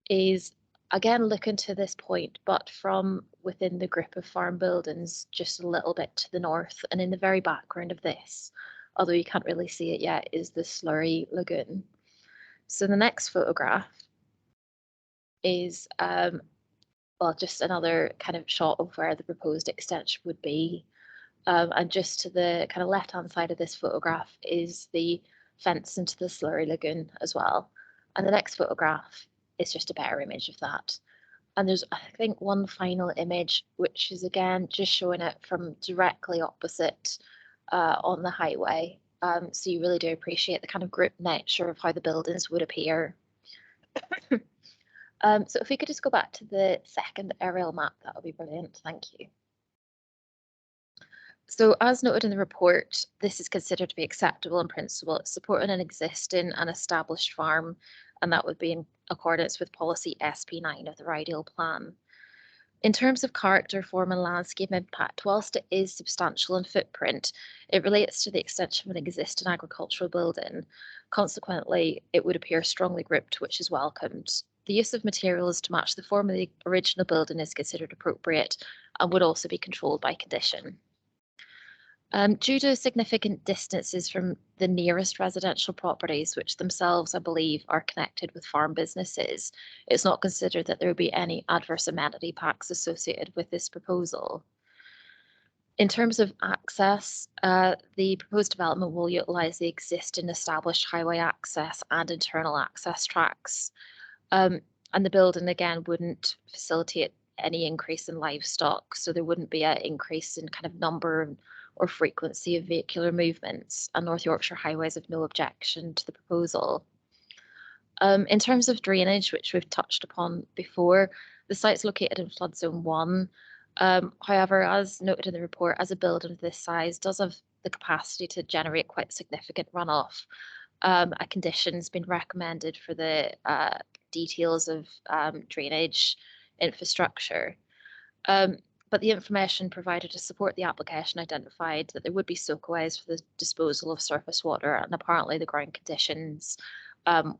is again looking to this point, but from within the group of farm buildings just a little bit to the north, and in the very background of this, although you can't really see it yet, is the slurry lagoon. So the next photograph is well, just another kind of shot of where the proposed extension would be. And just to the kind of left-hand side of this photograph is the fence into the slurry lagoon as well. And the next photograph is just a better image of that. And there's, I think, one final image, which is again just showing it from directly opposite on the highway. So you really do appreciate the kind of group nature of how the buildings would appear. So if we could just go back to the second aerial map, that would be brilliant. Thank you. So as noted in the report, this is considered to be acceptable in principle. It's supporting an existing and established farm, and that would be in accordance with policy SP9 of the RIDEAL plan. In terms of character, form and landscape impact, whilst it is substantial in footprint, it relates to the extension of an existing agricultural building. Consequently, it would appear strongly grouped, which is welcomed. The use of materials to match the form of the original building is considered appropriate and would also be controlled by condition. Due to significant distances from the nearest residential properties, which themselves, I believe, are connected with farm businesses, it's not considered that there would be any adverse amenity packs associated with this proposal. In terms of access, the proposed development will utilise the existing established highway access and internal access tracks. And the building, again, wouldn't facilitate any increase in livestock, so there wouldn't be an increase in kind of number or frequency of vehicular movements, and North Yorkshire Highways have no objection to the proposal. In terms of drainage, which we've touched upon before, the site's located in flood zone 1. However, as noted in the report, as a building of this size does have the capacity to generate quite significant runoff. A condition's been recommended for the details of drainage infrastructure. But the information provided to support the application identified that there would be soakaways for the disposal of surface water, and apparently the ground conditions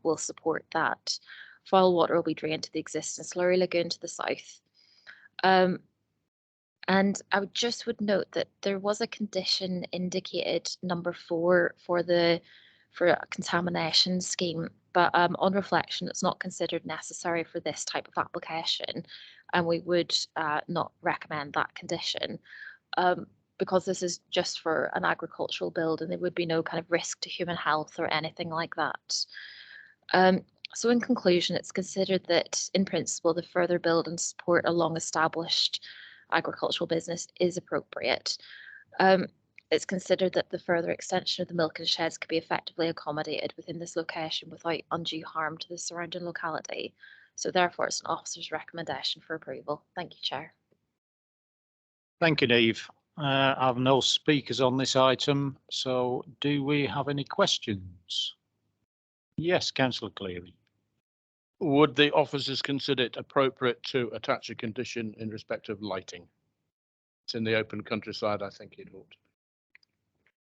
will support that. Foul water will be drained to the existing slurry lagoon to the south. And I would note that there was a condition indicated, number 4, for a contamination scheme, but on reflection, it's not considered necessary for this type of application, and we would not recommend that condition. Because this is just for an agricultural building, there would be no kind of risk to human health or anything like that. So in conclusion, it's considered that in principle, the further build and support a long established agricultural business is appropriate. It's considered that the further extension of the milking sheds could be effectively accommodated within this location without undue harm to the surrounding locality. So therefore, it's an officer's recommendation for approval. Thank you, Chair. Thank you, Niamh. I have no speakers on this item, so do we have any questions? Yes, Councillor Cleary. Would the officers consider it appropriate to attach a condition in respect of lighting? It's in the open countryside, I think it ought to.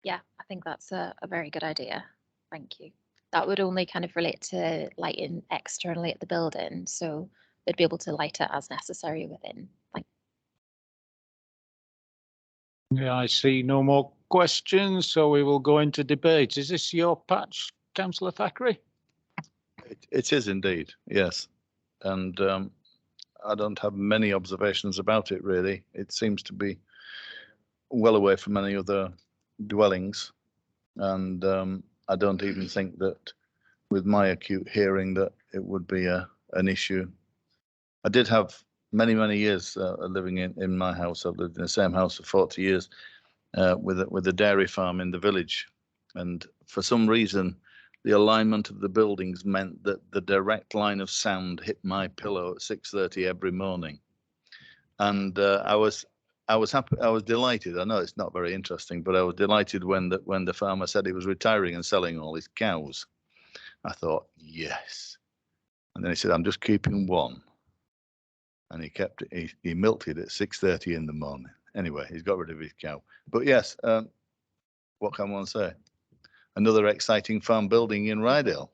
Yeah, I think that's a very good idea. Thank you. That would only kind of relate to lighting externally at the building. So they'd be able to light it as necessary within. Yeah, I see no more questions, so we will go into debate. Is this your patch, councillor Thackeray? It is indeed, yes. And I don't have many observations about it, really. It seems to be well away from any other dwellings. And I don't even think that with my acute hearing that it would be an issue. I did have many years living in my house. I've lived in the same house for 40 years with a dairy farm in the village. And for some reason, the alignment of the buildings meant that the direct line of sound hit my pillow at 6:30 every morning. And I was happy. I was delighted. I know it's not very interesting, but I was delighted when the farmer said he was retiring and selling all his cows. I thought, yes. And then he said, I'm just keeping one. And he kept it. He milked it at 6:30 in the morning. Anyway, he's got rid of his cow. But yes, what can one say? Another exciting farm building in Rydale.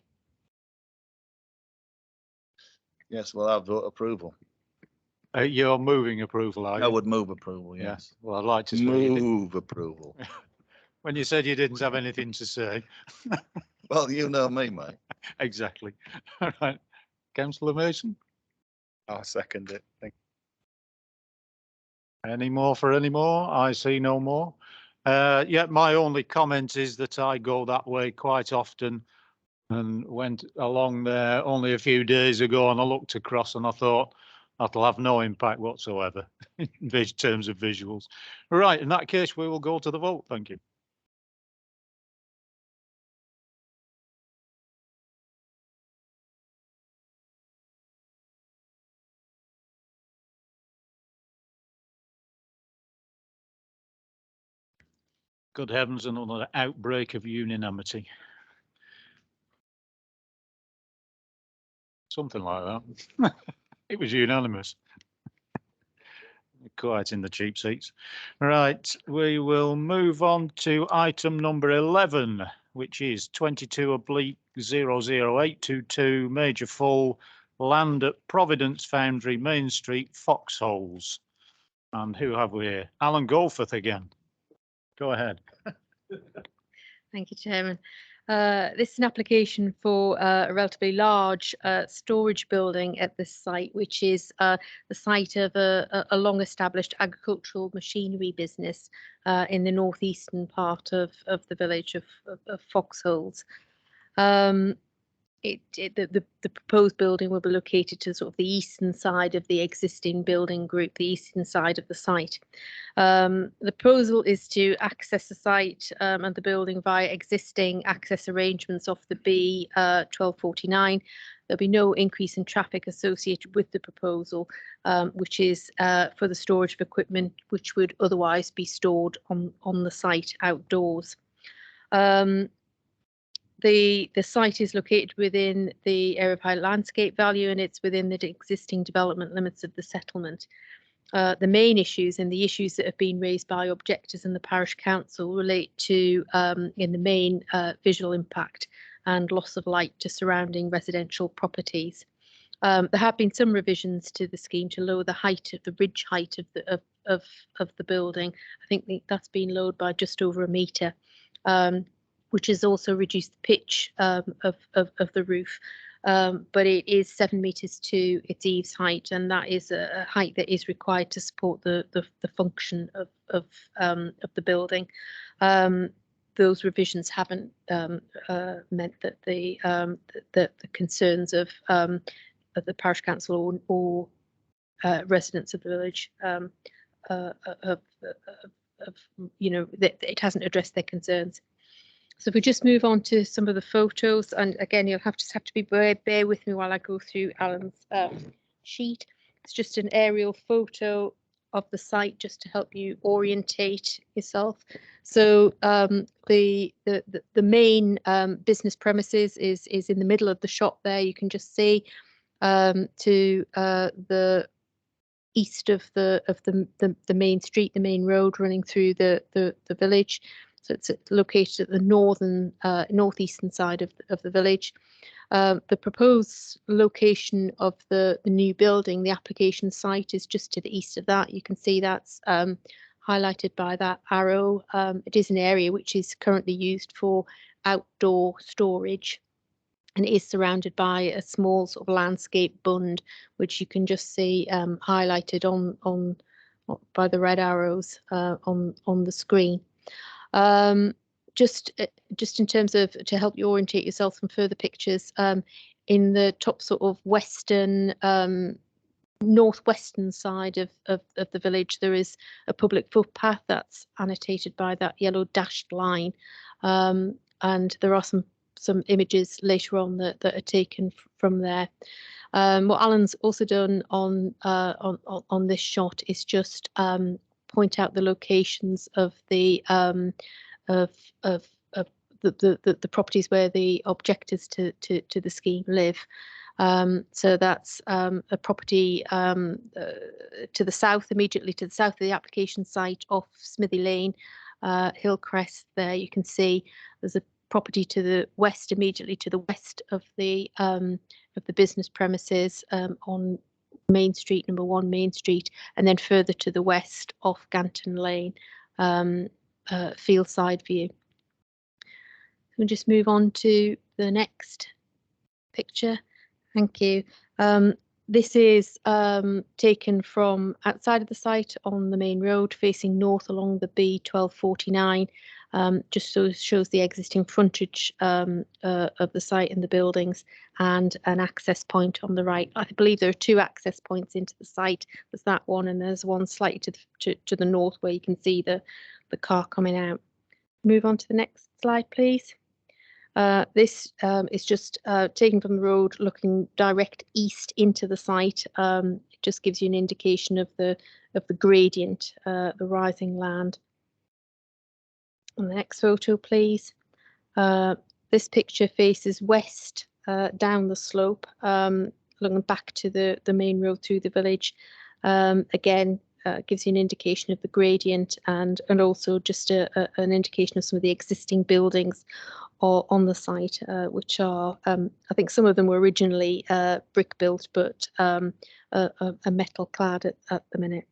Yes, well, I'll vote approval. You're moving approval, are you? I would move approval, Yeah. yes. Well, I'd like to say you did- Move approval. when you said you didn't have anything to say. Well, you know me, mate. Exactly. All right. Councillor Mason, I'll second it. Thank any more for any more? I see no more. Yeah, my only comment is that I go that way quite often and went along there only a few days ago, and I looked across and I thought that'll have no impact whatsoever in terms of visuals. Right, in that case, we will go to the vote. Thank you. Good heavens, another outbreak of unanimity. Something like that. It was unanimous. Quite in the cheap seats. Right, we will move on to item number 11, which is 22/00822 Major Fall land at Providence Foundry, Main Street, Foxholes. And who have we here? Alan Goldforth again. Go ahead. Thank you, Chairman. This is an application for a relatively large storage building at this site, which is the site of a long-established agricultural machinery business in the northeastern part of the village of Foxholes. The proposed building will be located to sort of the eastern side of the existing building group, the eastern side of the site. The proposal is to access the site and the building via existing access arrangements off the B 1249. There'll be no increase in traffic associated with the proposal, which is for the storage of equipment which would otherwise be stored on the site outdoors. The site is located within the area of high landscape value, and it's within the existing development limits of the settlement. The main issues and the issues that have been raised by objectors and the parish council relate to, in the main, visual impact and loss of light to surrounding residential properties. There have been some revisions to the scheme to lower the height of the ridge height of the building. I think that's been lowered by just over a metre. Which has also reduced the pitch of the roof, but it is 7 metres to its eaves height, and that is a height that is required to support the function of the building. Those revisions haven't meant that the concerns of the parish council or residents of the village that it hasn't addressed their concerns. So if we just move on to some of the photos, and again, you'll have to be bear with me while I go through Alan's sheet. It's just an aerial photo of the site just to help you orientate yourself. So the main business premises is in the middle of the shot there. You can just see to the east of the main street, the main road running through the village. So it's located at the northeastern side of the village. The proposed location of the new building, the application site, is just to the east of that. You can see that's highlighted by that arrow. It is an area which is currently used for outdoor storage, and it is surrounded by a small sort of landscape bund, which you can just see highlighted on by the red arrows on the screen. Just in terms of to help you orientate yourself from further pictures, in the top sort of western northwestern side of the village, there is a public footpath that's annotated by that yellow dashed line, and there are some images later on that are taken from there. What Alan's also done on this shot is just point out the locations of the the properties where the objectors to the scheme live. So that's a property to the south, immediately to the south of the application site, off Smithy Lane, Hillcrest. There you can see there's a property to the west, immediately to the west of the business premises, on Main Street, number 1 Main Street, and then further to the west off Ganton Lane, field side view. We'll just move on to the next picture. Thank you. This is taken from outside of the site on the main road, facing north along the B1249. Just so shows the existing frontage of the site and the buildings, and an access point on the right. I believe there are 2 access points into the site. There's that one, and there's one slightly to the north where you can see the car coming out. Move on to the next slide, please. This is just taken from the road, looking direct east into the site. It just gives you an indication of the gradient, the rising land. On the next photo, please. This picture faces west down the slope, looking back to the main road through the village. Again, gives you an indication of the gradient, and also just an indication of some of the existing buildings on the site, which are, I think some of them were originally brick built, but a metal clad at the minute.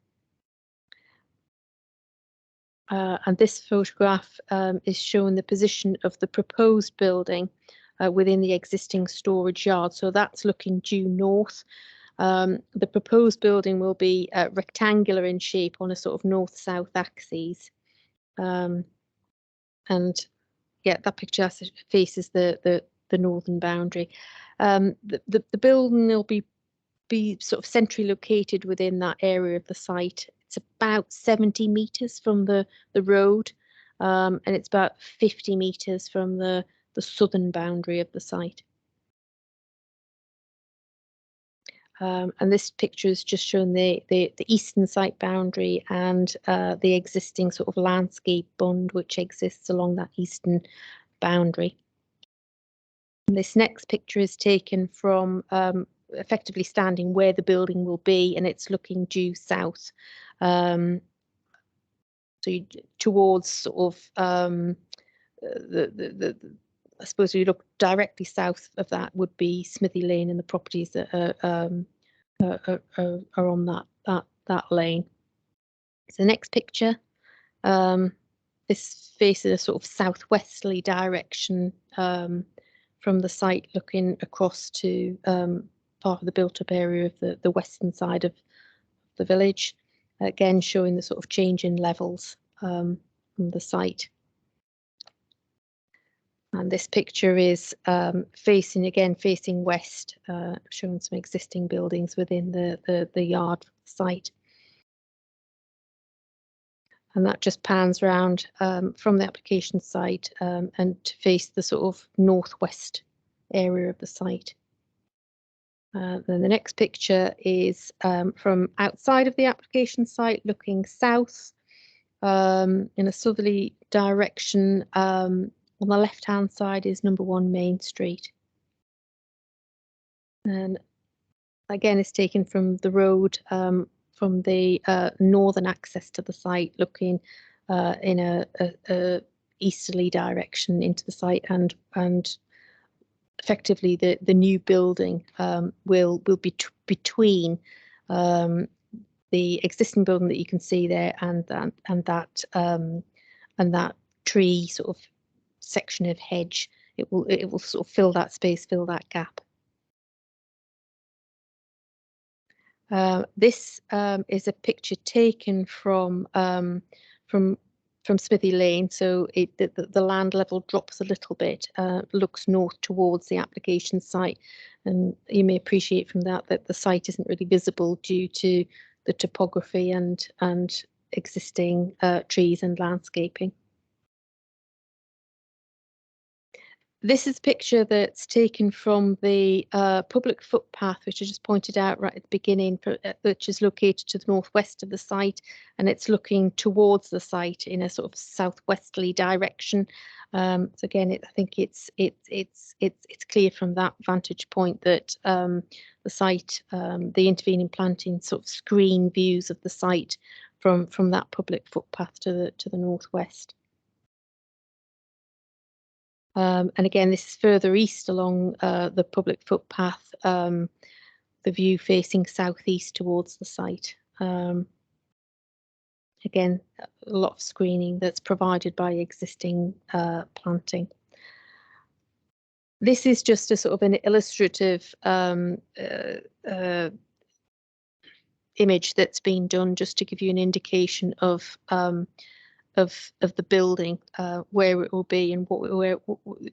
And this photograph is showing the position of the proposed building within the existing storage yard. So that's looking due north. The proposed building will be rectangular in shape on a sort of north-south axis. And yeah, that picture faces the northern boundary. The building will be sort of centrally located within that area of the site. It's about 70 metres from the road, and it's about 50 metres from the southern boundary of the site. And this picture is just showing the eastern site boundary and the existing sort of landscape bund which exists along that eastern boundary. And this next picture is taken from effectively standing where the building will be, and it's looking due south. So towards sort of I suppose you look directly south of that would be Smithy Lane and the properties that are on that lane. So the next picture, this faces a sort of southwesterly direction from the site, looking across to part of the built-up area of the western side of the village. Again, showing the sort of change in levels from the site. And this picture is facing west, showing some existing buildings within the yard site. And that just pans around from the application site and to face the sort of northwest area of the site. Then the next picture is from outside of the application site, looking south in a southerly direction. On the left-hand side is number 1 Main Street. And again, it's taken from the road, from the northern access to the site, looking in a easterly direction into the site, and effectively the new building will be between the existing building that you can see there and that tree sort of section of hedge. It will sort of fill that space, fill that gap. This is a picture taken from Smithy Lane, so the land level drops a little bit, looks north towards the application site, and you may appreciate from that the site isn't really visible due to the topography and existing trees and landscaping. This is a picture that's taken from the public footpath, which I just pointed out right at the beginning, which is located to the northwest of the site, and it's looking towards the site in a sort of southwesterly direction. So again, I think it's clear from that vantage point that the site, the intervening planting, sort of screen views of the site from that public footpath to the northwest. And again, this is further east along the public footpath, the view facing southeast towards the site. Again, a lot of screening that's provided by existing planting. This is just a sort of an illustrative image that's been done just to give you an indication of the building, where it will be, and where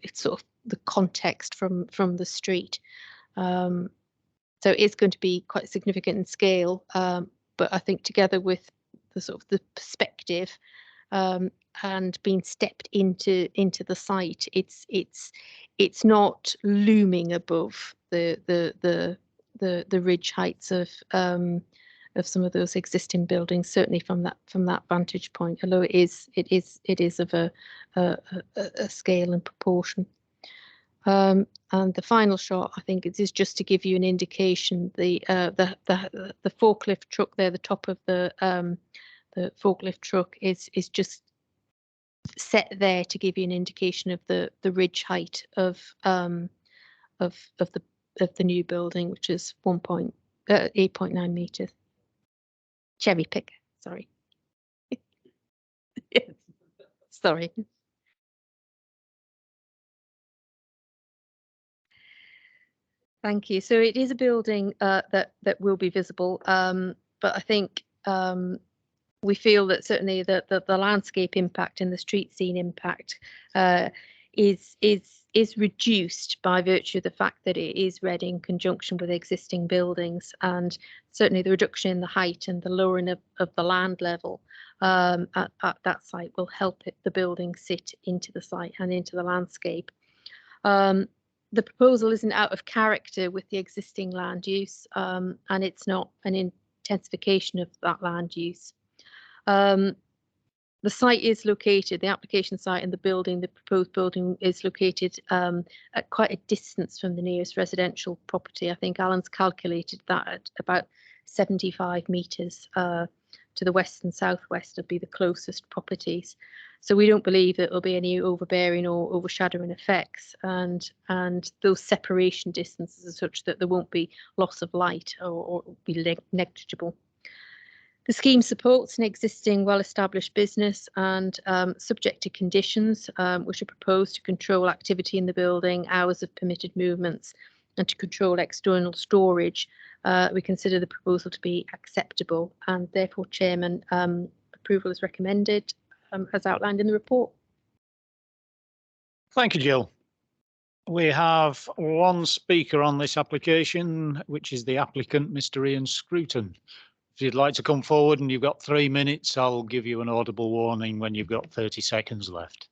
it's sort of the context from the street. So it's going to be quite significant in scale, but I think together with the sort of the perspective and being stepped into the site, it's not looming above the ridge heights of some of those existing buildings, certainly from that vantage point, although it is of a scale and proportion. And the final shot, I think, it is just to give you an indication. The forklift truck there, the top of the forklift truck is just set there to give you an indication of the ridge height of the new building, which is 8.9 meters. Cherry picker, sorry. Yes. Sorry. Thank you. So it is a building that will be visible, but I think we feel that certainly the landscape impact and the street scene impact is reduced by virtue of the fact that it is read in conjunction with existing buildings, and certainly the reduction in the height and the lowering of the land level at that site will help the building sit into the site and into the landscape. The proposal isn't out of character with the existing land use, and it's not an intensification of that land use. The site is located, the application site and the building, the proposed building is located at quite a distance from the nearest residential property. I think Alan's calculated that at about 75 metres to the west and southwest would be the closest properties. So we don't believe that there will be any overbearing or overshadowing effects, and those separation distances are such that there won't be loss of light or be negligible. The scheme supports an existing well-established business and subject to conditions which are proposed to control activity in the building, hours of permitted movements, and to control external storage. We consider the proposal to be acceptable, and therefore, Chairman, approval is recommended as outlined in the report. Thank you, Jill. We have one speaker on this application, which is the applicant, Mr. Ian Scruton. If you'd like to come forward and you've got 3 minutes, I'll give you an audible warning when you've got 30 seconds left.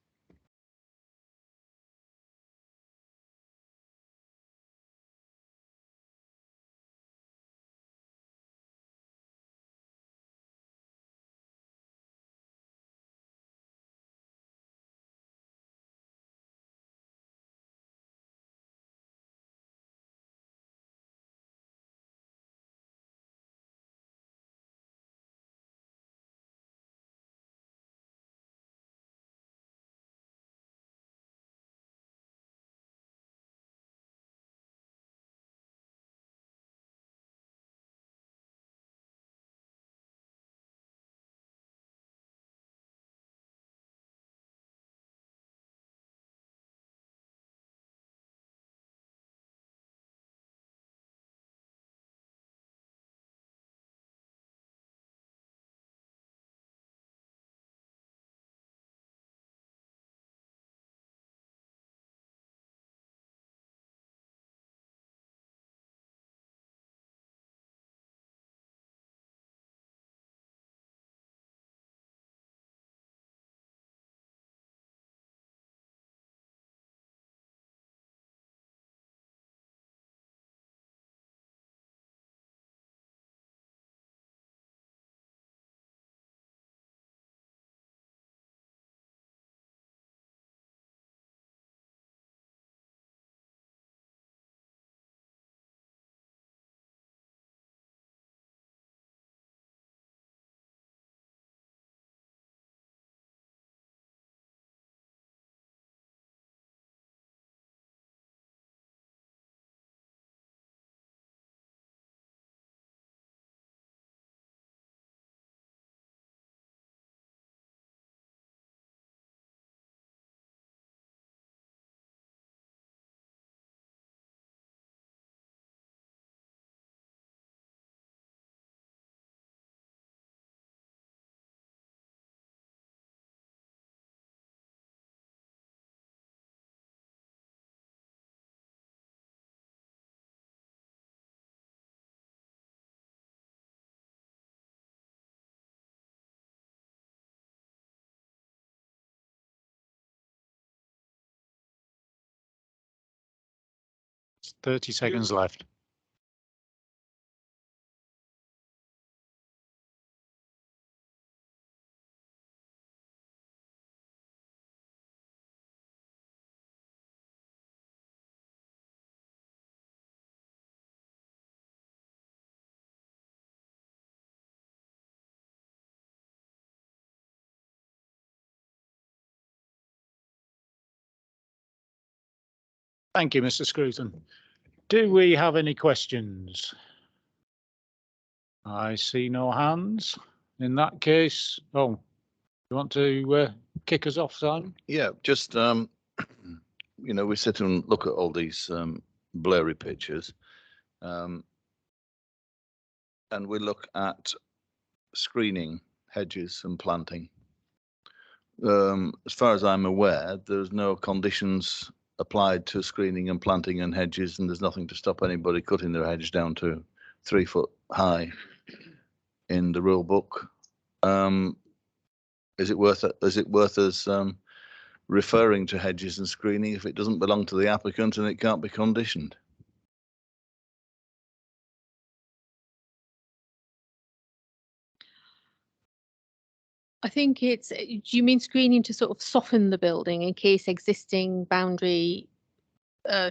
30 seconds left. Thank you, Mr. Scruton. Do we have any questions? I see no hands. In that case, you want to kick us off, Simon? Yeah, just, you know, we sit and look at all these blurry pictures. And we look at screening hedges and planting. As far as I'm aware, there's no conditions applied to screening and planting and hedges, and there's nothing to stop anybody cutting their hedge down to 3 foot high in the rule book. Is it worth us referring to hedges and screening if it doesn't belong to the applicant and it can't be conditioned? I think it's, do you mean screening to sort of soften the building in case existing boundary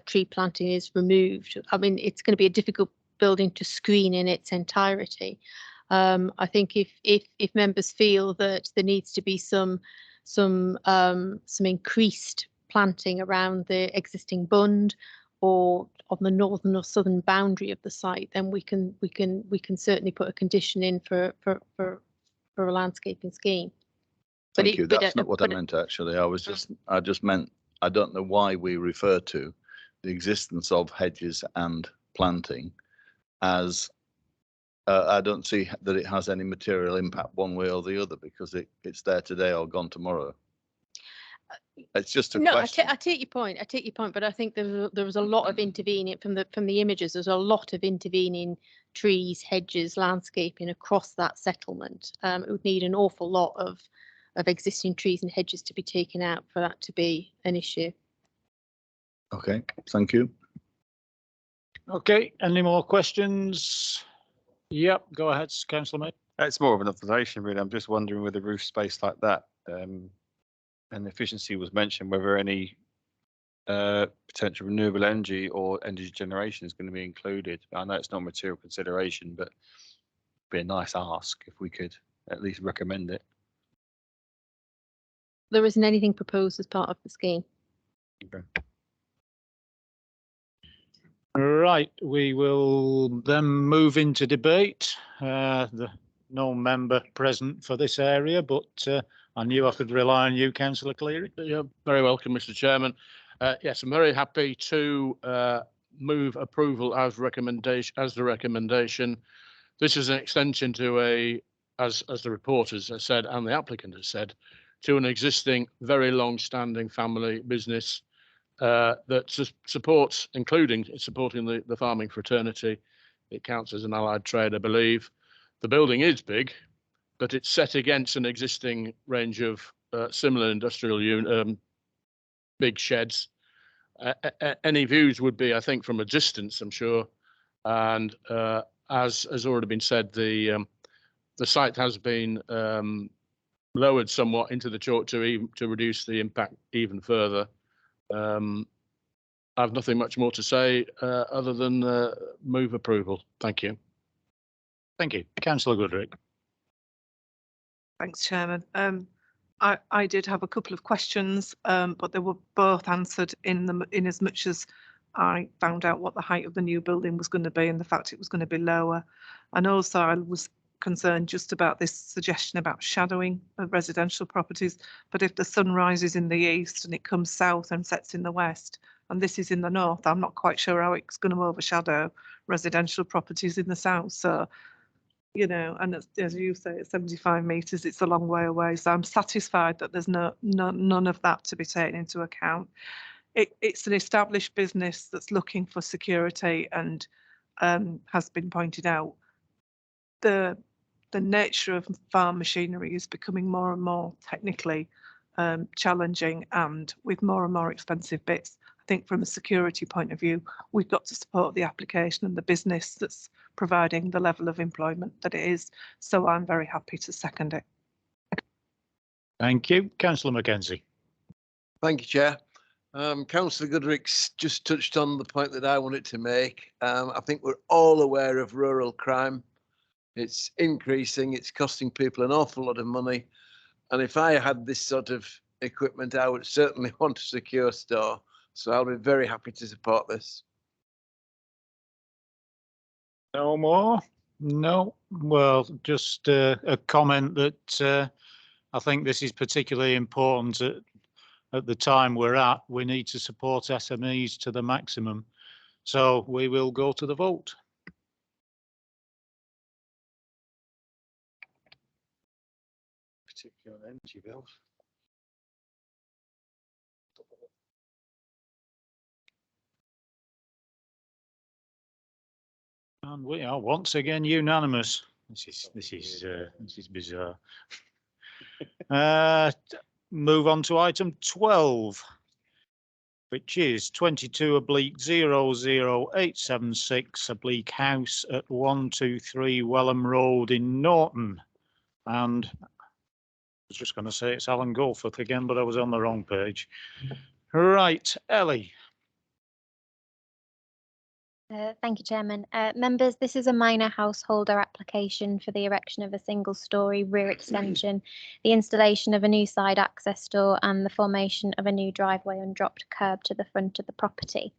tree planting is removed? I mean, it's going to be a difficult building to screen in its entirety. I think if members feel that there needs to be some increased planting around the existing bund or on the northern or southern boundary of the site, then we can certainly put a condition in for a landscaping scheme. Thank you. That's not what I meant, actually. I just meant, I don't know why we refer to the existence of hedges and planting as I don't see that it has any material impact one way or the other because it's there today or gone tomorrow. It's just a question. I take your point. But I think there was a lot of intervening from the images. There's a lot of intervening trees, hedges, landscaping across that settlement. It would need an awful lot of existing trees and hedges to be taken out for that to be an issue. Okay, thank you. Okay, any more questions? Yep, go ahead, Councillor May. It's more of an observation, really. I'm just wondering with a roof space like that, and efficiency was mentioned, whether any potential renewable energy or energy generation is going to be included. I know it's not a material consideration, but it'd be a nice ask if we could at least recommend it. There isn't anything proposed as part of the scheme. Okay. Right, we will then move into debate. No member present for this area, but I knew I could rely on you, Councillor Cleary. You're very welcome, Mr. Chairman. Yes, I'm very happy to move approval as the recommendation. This is an extension to as the reporters have said and the applicant has said, to an existing very long-standing family business that supports, including supporting the farming fraternity. It counts as an allied trade, I believe. The building is big, but it's set against an existing range of similar industrial big sheds. Any views would be, I think, from a distance, I'm sure. And as has already been said, the site has been lowered somewhat into the chalk to reduce the impact even further. I have nothing much more to say other than move approval. Thank you. Thank you. Councillor Goodrick. Thanks, Chairman. I did have a couple of questions, but they were both answered in as much as I found out what the height of the new building was going to be and the fact it was going to be lower. And also I was concerned just about this suggestion about shadowing of residential properties. But if the sun rises in the east and it comes south and sets in the west, and this is in the north, I'm not quite sure how it's going to overshadow residential properties in the south. So, you know, and as you say, at 75 metres, it's a long way away. So I'm satisfied that there's none of that to be taken into account. It's an established business that's looking for security and has been pointed out. The nature of farm machinery is becoming more and more technically challenging and with more and more expensive bits. I think from a security point of view, we've got to support the application and the business that's providing the level of employment that it is. So I'm very happy to second it. Thank you. Councillor Mackenzie. Thank you, Chair. Councillor Goodrick's just touched on the point that I wanted to make. I think we're all aware of rural crime. It's increasing, it's costing people an awful lot of money. And if I had this sort of equipment, I would certainly want a secure store. So I'll be very happy to support this. No more? No. Well, just a comment that I think this is particularly important at the time we're at. We need to support SMEs to the maximum. So we will go to the vote. Particular energy bills. And we are once again unanimous. This is bizarre. Move on to item 12, which is 22/00876 House at 123 Welham Road in Norton. And I was just going to say it's Alan Goldforth again, but I was on the wrong page. Right, Ellie. Thank you, Chairman. Members, this is a minor householder application for the erection of a single-storey rear extension, the installation of a new side access door and the formation of a new driveway and dropped curb to the front of the property.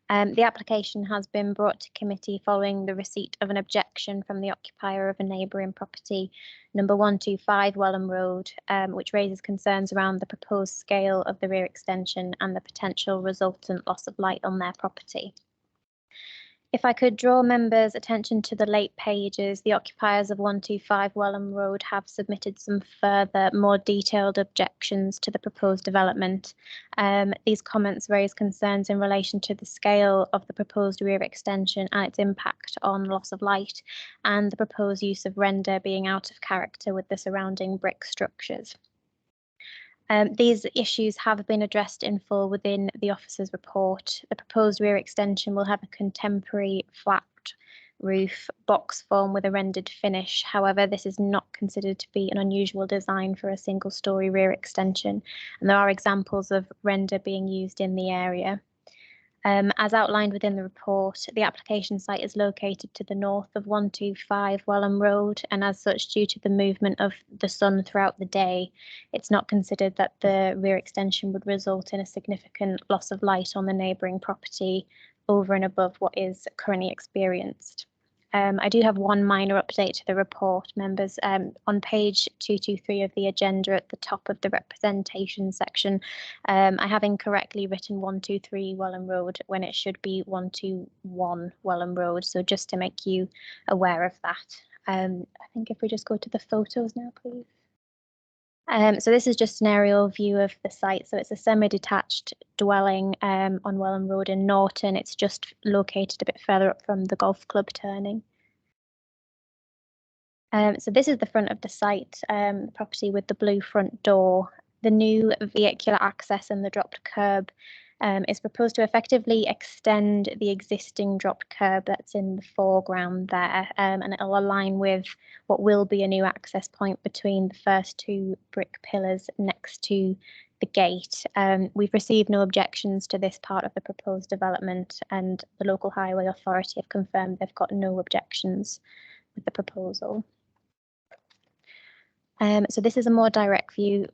The application has been brought to committee following the receipt of an objection from the occupier of a neighbouring property, number 125 Welham Road, which raises concerns around the proposed scale of the rear extension and the potential resultant loss of light on their property. If I could draw members' attention to the late pages, the occupiers of 125 Welham Road have submitted some further, more detailed objections to the proposed development. These comments raise concerns in relation to the scale of the proposed rear extension and its impact on loss of light, and the proposed use of render being out of character with the surrounding brick structures. These issues have been addressed in full within the officer's report. The proposed rear extension will have a contemporary flat roof box form with a rendered finish. However, this is not considered to be an unusual design for a single-storey rear extension, and there are examples of render being used in the area. As outlined within the report, the application site is located to the north of 125 Welham Road, and as such, due to the movement of the sun throughout the day, it's not considered that the rear extension would result in a significant loss of light on the neighbouring property over and above what is currently experienced. I do have one minor update to the report, members. On page 223 of the agenda at the top of the representation section, I have incorrectly written 123 Welham Road when it should be 121 Welham Road. So just to make you aware of that. I think if we just go to the photos now, please. So this is just an aerial view of the site. So it's a semi-detached dwelling on Welham Road in Norton. It's just located a bit further up from the golf club turning. So this is the front of the site, the property with the blue front door. The new vehicular access and the dropped curb is proposed to effectively extend the existing dropped curb that's in the foreground there, and it'll align with what will be a new access point between the first two brick pillars next to the gate. We've received no objections to this part of the proposed development, and the local highway authority have confirmed they've got no objections with the proposal. So this is a more direct view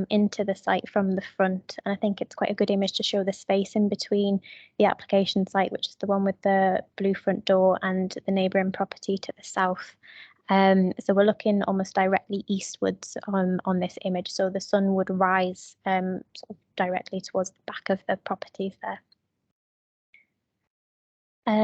into the site from the front, and I think it's quite a good image to show the space in between the application site, which is the one with the blue front door, and the neighbouring property to the south. So we're looking almost directly eastwards on this image, so the sun would rise sort of directly towards the back of the properties there.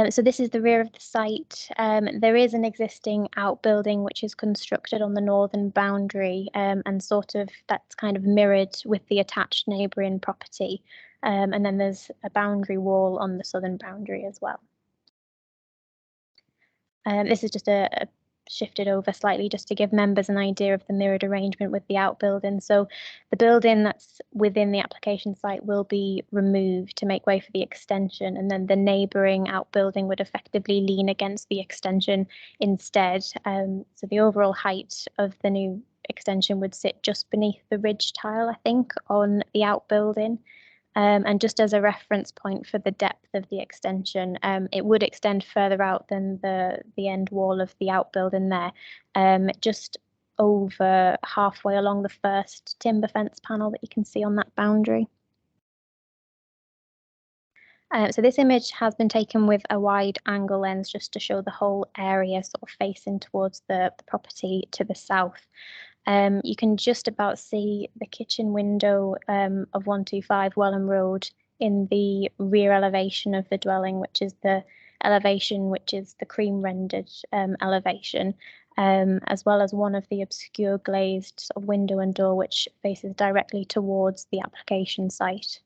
So this is the rear of the site. There is an existing outbuilding which is constructed on the northern boundary, and sort of that's kind of mirrored with the attached neighbouring property. And then there's a boundary wall on the southern boundary as well. This is just a shifted over slightly just to give members an idea of the mirrored arrangement with the outbuilding. So the building that's within the application site will be removed to make way for the extension, and then the neighbouring outbuilding would effectively lean against the extension instead. So the overall height of the new extension would sit just beneath the ridge tile, I think, on the outbuilding. And just as a reference point for the depth of the extension, it would extend further out than the end wall of the outbuilding there, just over halfway along the first timber fence panel that you can see on that boundary. So this image has been taken with a wide angle lens just to show the whole area sort of facing towards the property to the south. You can just about see the kitchen window of 125 Welham Road in the rear elevation of the dwelling, which is the elevation which is the cream rendered elevation, as well as one of the obscure glazed sort of window and door which faces directly towards the application site.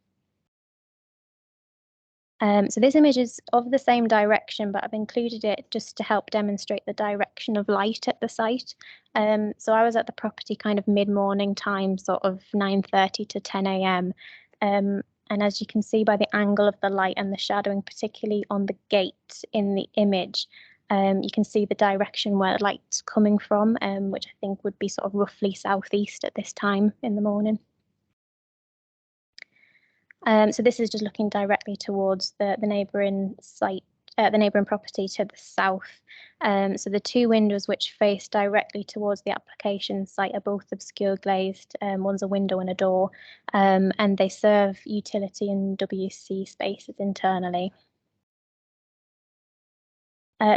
So this image is of the same direction, but I've included it just to help demonstrate the direction of light at the site. So I was at the property kind of mid-morning time, sort of 9:30 to 10 a.m. And as you can see by the angle of the light and the shadowing, particularly on the gate in the image, you can see the direction where the light's coming from, which I think would be sort of roughly southeast at this time in the morning. So this is just looking directly towards the neighbouring site, the neighbouring property to the south. So the two windows which face directly towards the application site are both obscure glazed. One's a window and a door, and they serve utility and WC spaces internally.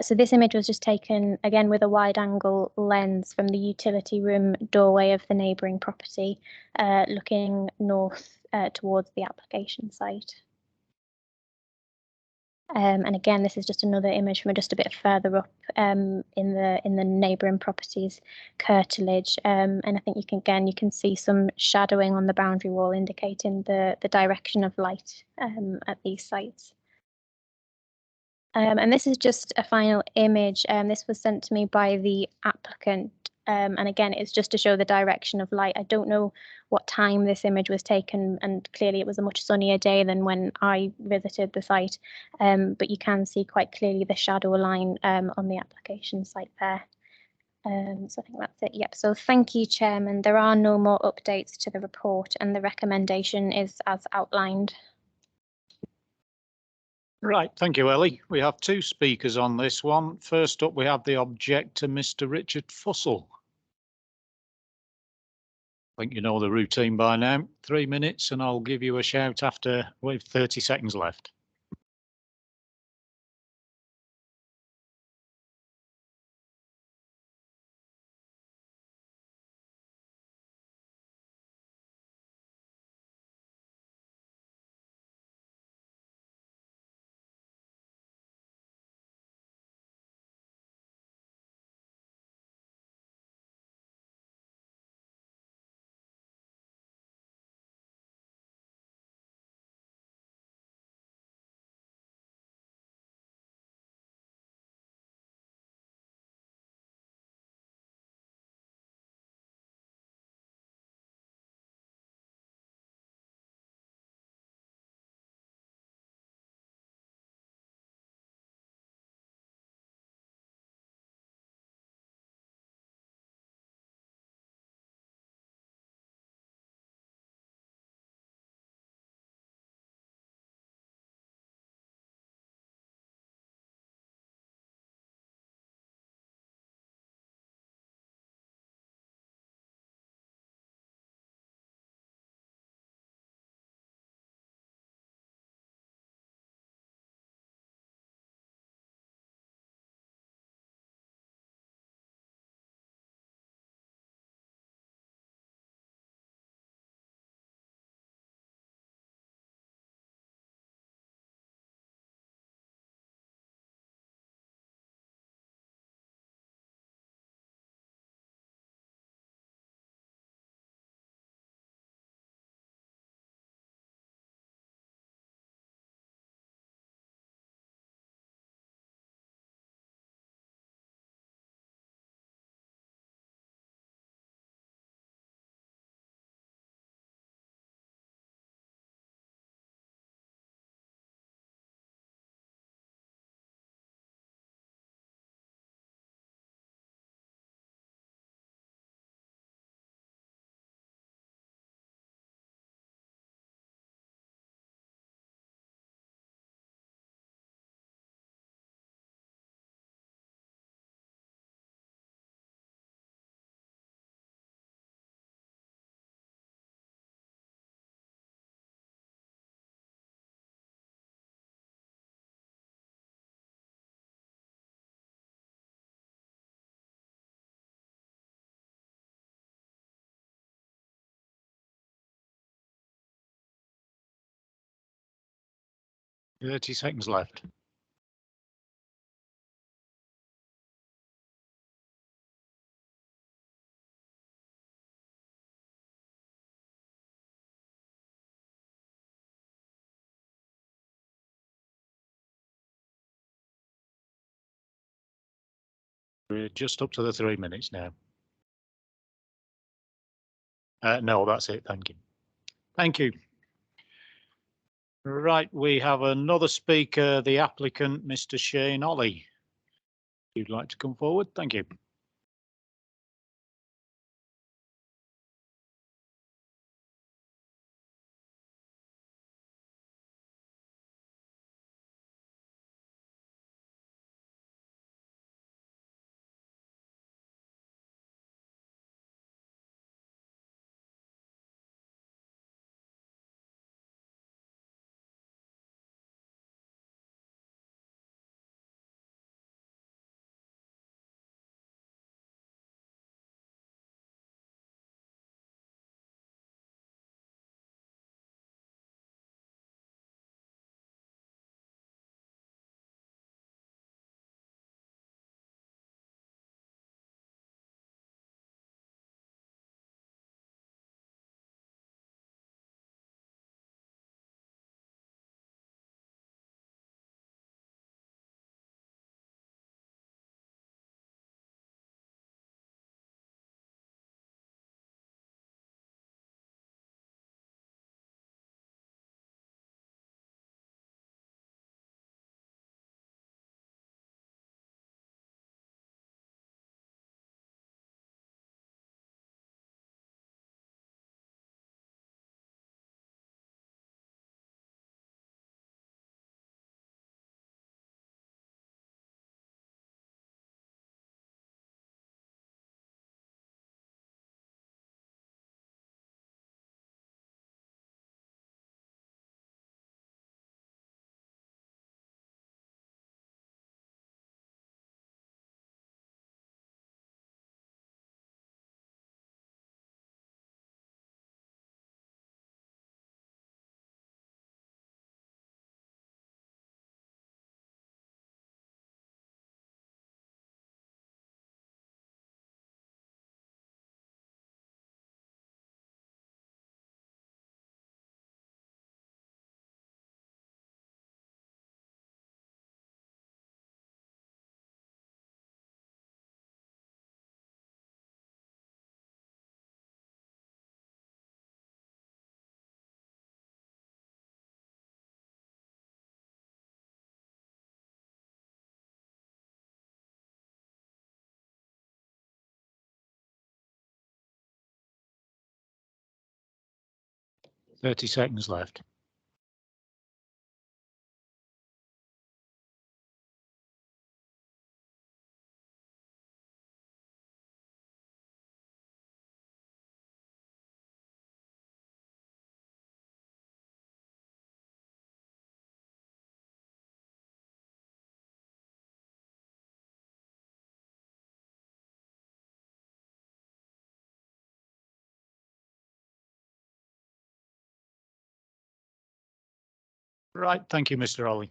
So this image was just taken again with a wide angle lens from the utility room doorway of the neighbouring property, looking north towards the application site. And again, this is just another image from just a bit further up in the neighbouring property's curtilage. And I think you can see some shadowing on the boundary wall indicating the direction of light at these sites. And this is just a final image. This was sent to me by the applicant. And again, it's just to show the direction of light. I don't know what time this image was taken, and clearly it was a much sunnier day than when I visited the site. But you can see quite clearly the shadow line on the application site there. So I think that's it. Yep. So thank you, Chairman. There are no more updates to the report, and the recommendation is as outlined. Right, thank you, Ellie. We have two speakers on this one. First up, we have the objector, Mr. Richard Fussell. I think you know the routine by now. 3 minutes, and I'll give you a shout after with 30 seconds left. 30 seconds left. We're just up to the 3 minutes now. No, that's it. Thank you. Thank you. Right, we have another speaker, the applicant, Mr. Shane Ollie. If you'd like to come forward, thank you. Thirty seconds left. Right, thank you, Mr. Ollie.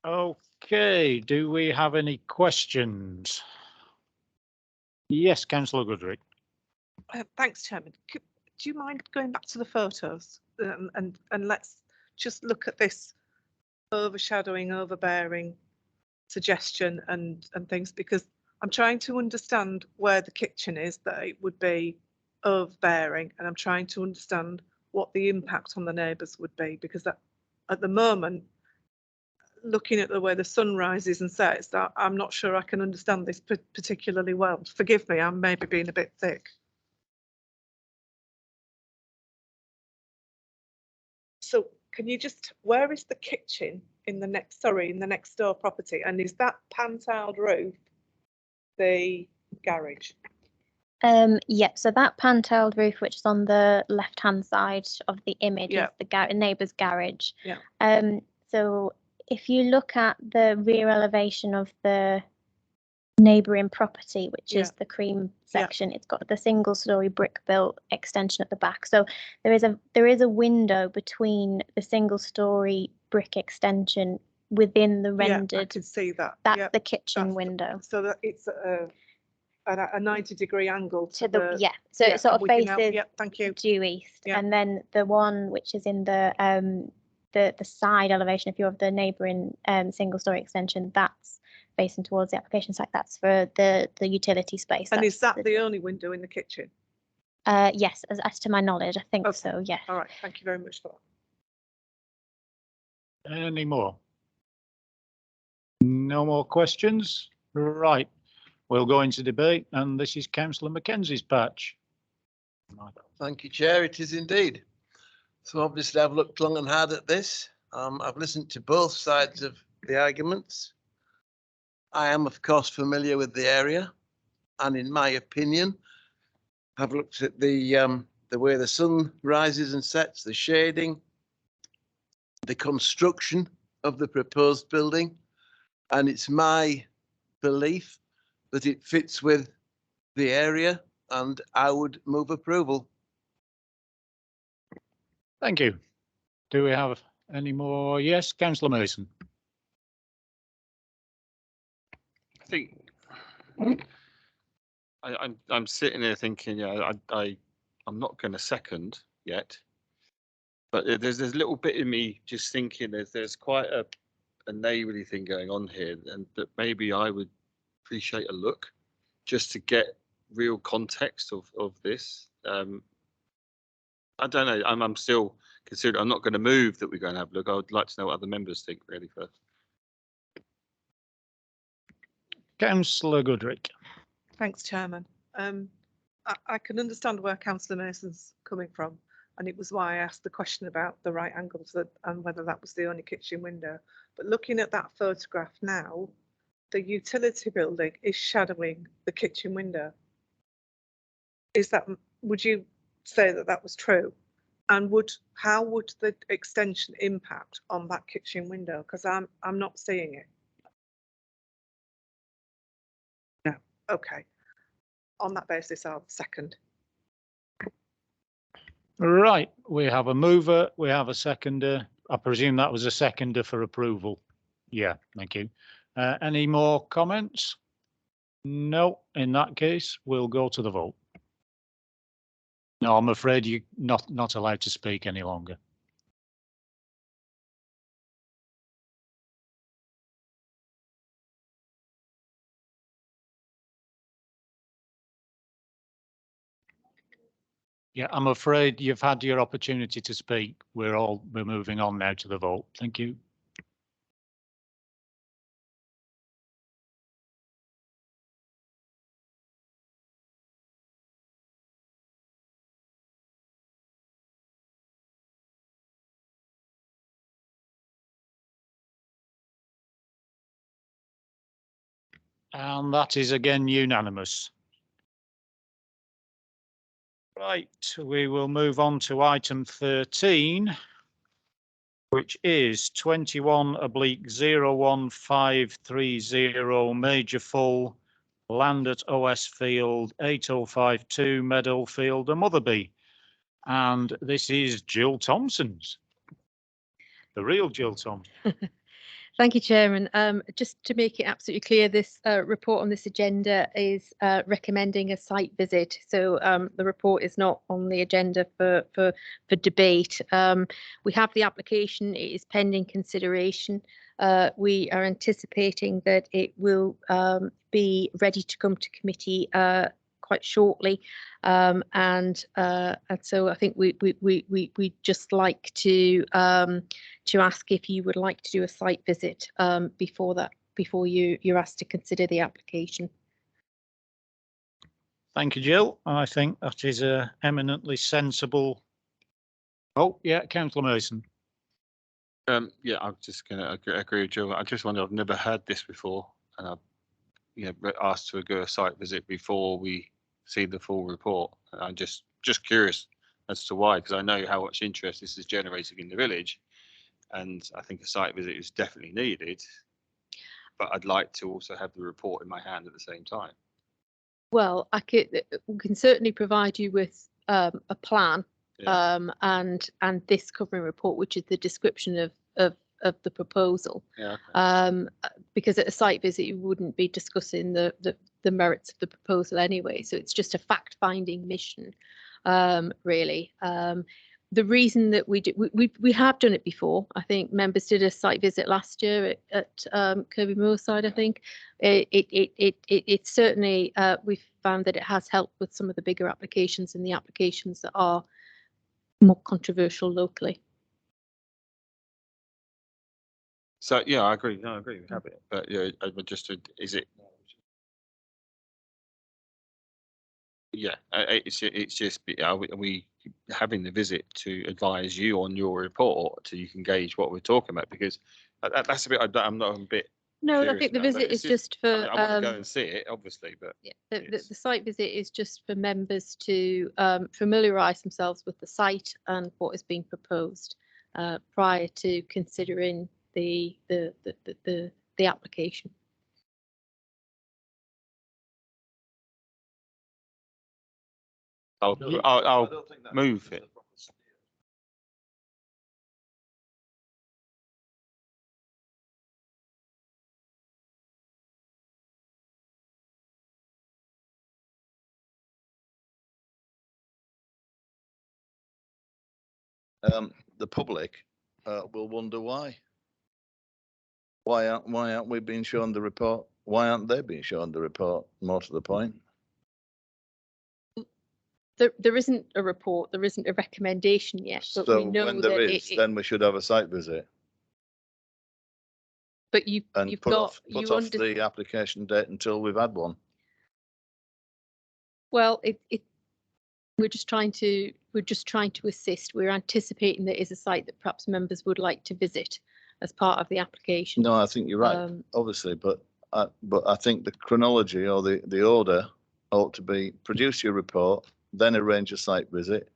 Okay, do we have any questions? Yes, Councillor Goodrick. Thanks, Chairman. Do you mind going back to the photos and let's just look at this overshadowing, overbearing suggestion and things, because I'm trying to understand where the kitchen is that it would be overbearing, and I'm trying to understand what the impact on the neighbours would be, because that, at the moment, looking at the way the sun rises and sets, that I'm not sure I can understand this particularly well. Forgive me, I'm maybe being a bit thick. So can you just, where is the kitchen in the next, in the next door property? And is that pan-tiled roof the garage? Yeah, so that pan-tiled roof, which is on the left-hand side of the image, Yeah. is the neighbour's garage. Yeah. So if you look at the rear elevation of the neighbouring property, which Yeah. is the cream Yeah. section. It's got the single-storey brick-built extension at the back. So there is a window between the single-storey brick extension within the Yeah, I rendered. can see that. That's Yep, the kitchen that's the- window. So that it's a 90-degree angle To the yeah, so yeah, it sort I'm of with you now. faces Yep, thank you. due east, Yeah. and then the one which is in the side elevation, if you're of the neighbouring single-storey extension, that's facing towards the application site. That's for the utility space. And is That's that the only window in the kitchen? Yes, as to my knowledge, I think Okay. so. Yes. All right, thank you very much for that. Any more? No more questions? Right, we'll go into debate, and this is Councillor Mackenzie's patch. Thank you, Chair. It is indeed. So obviously I've looked long and hard at this. I've listened to both sides of the arguments. I am, of course, familiar with the area, and in my opinion, I've looked at the way the sun rises and sets, the shading, the construction of the proposed building, and it's my belief that it fits with the area, and I would move approval. Thank you. Do we have any more? Yes, Councillor Mason. I think I'm sitting there thinking, yeah, I'm not going to second yet, but there's a little bit in me just thinking there's quite a neighbourly thing going on here, and that maybe I would appreciate a look just to get real context of this. I don't know. I'm still considering. I'm not going to move that we're going to have a look. I would like to know what other members think really first. Councillor Goodrick. Thanks, Chairman. I can understand where Councillor Mason's coming from, and it was why I asked the question about the right angles and whether that was the only kitchen window. But looking at that photograph now, the utility building is shadowing the kitchen window. Would you say that that was true? And how would the extension impact on that kitchen window? Because I'm not seeing it. No. Okay. On that basis, I'll second. Right, we have a mover, we have a seconder. I presume that was a seconder for approval. Yeah, thank you. Any more comments? No, in that case, we'll go to the vote. No, I'm afraid you're not allowed to speak any longer. Yeah, I'm afraid you've had your opportunity to speak. We're moving on now to the vote. Thank you. And that is again unanimous. Right, we will move on to item 13, which is 21/01530 Major Full land at OS Field 8052 Meadowfield and Motherby. And this is Jill Thompson's. The real Jill Thompson. Thank you, Chairman. Just to make it absolutely clear, this report on this agenda is recommending a site visit. So the report is not on the agenda for debate. We have the application. It is pending consideration. We are anticipating that it will be ready to come to committee quite shortly, and so I think we just like to ask if you would like to do a site visit before you're asked to consider the application. Thank you, Jill. I think that is a eminently sensible. Oh yeah, Councillor Mason. Yeah, I'm just going to agree with Jill. I just wonder, I've never heard this before, and I've asked to go a site visit before we see the full report. I'm just curious as to why, because I know how much interest this is generating in the village, and I think a site visit is definitely needed. but I'd like to also have the report in my hand at the same time. Well, we can certainly provide you with a plan Yeah. and this covering report, which is the description of the proposal. Yeah. Okay. Because at a site visit, you wouldn't be discussing the merits of the proposal anyway. So it's just a fact-finding mission, really. The reason that we have done it before. I think members did a site visit last year at Kirby Moorside. I think it certainly we've found that it has helped with some of the bigger applications and the applications that are more controversial locally. So yeah, I agree. No, I agree. We have it, but yeah, I would just is it? Yeah, it's just are we having the visit to advise you on your report so you can gauge what we're talking about, because that's a bit I'm not a bit. No, I curious think the about that. visit It's is just for. I want to go and see it, obviously, but Yeah, it's- the site visit is just for members to familiarise themselves with the site and what is being proposed prior to considering the application. I'll move it. The public will wonder why. Why aren't we being shown the report? Why aren't they being shown the report? More to the point. There isn't a report, there isn't a recommendation yet, but So we know when that there is, then we should have a site visit but you've and put off the application date until we've had one. Well, we're just trying to assist. We're anticipating there is a site that perhaps members would like to visit as part of the application. No, I think you're right, obviously, but I think the chronology or the order ought to be produce your report, then arrange a site visit,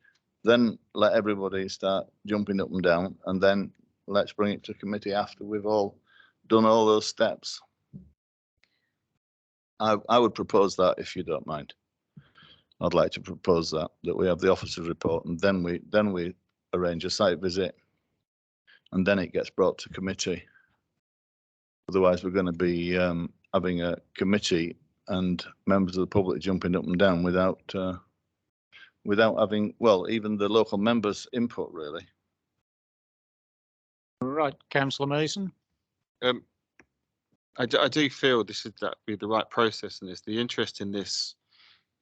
then let everybody start jumping up and down, and then let's bring it to committee after we've all done all those steps. I would propose that, if you don't mind. I'd like to propose that we have the officer's report, and then we arrange a site visit, and then it gets brought to committee. Otherwise, we're going to be having a committee and members of the public jumping up and down without having, well, even the local members' input, really. Right, Councillor Mason. I do feel this is that be the right process, and the interest in this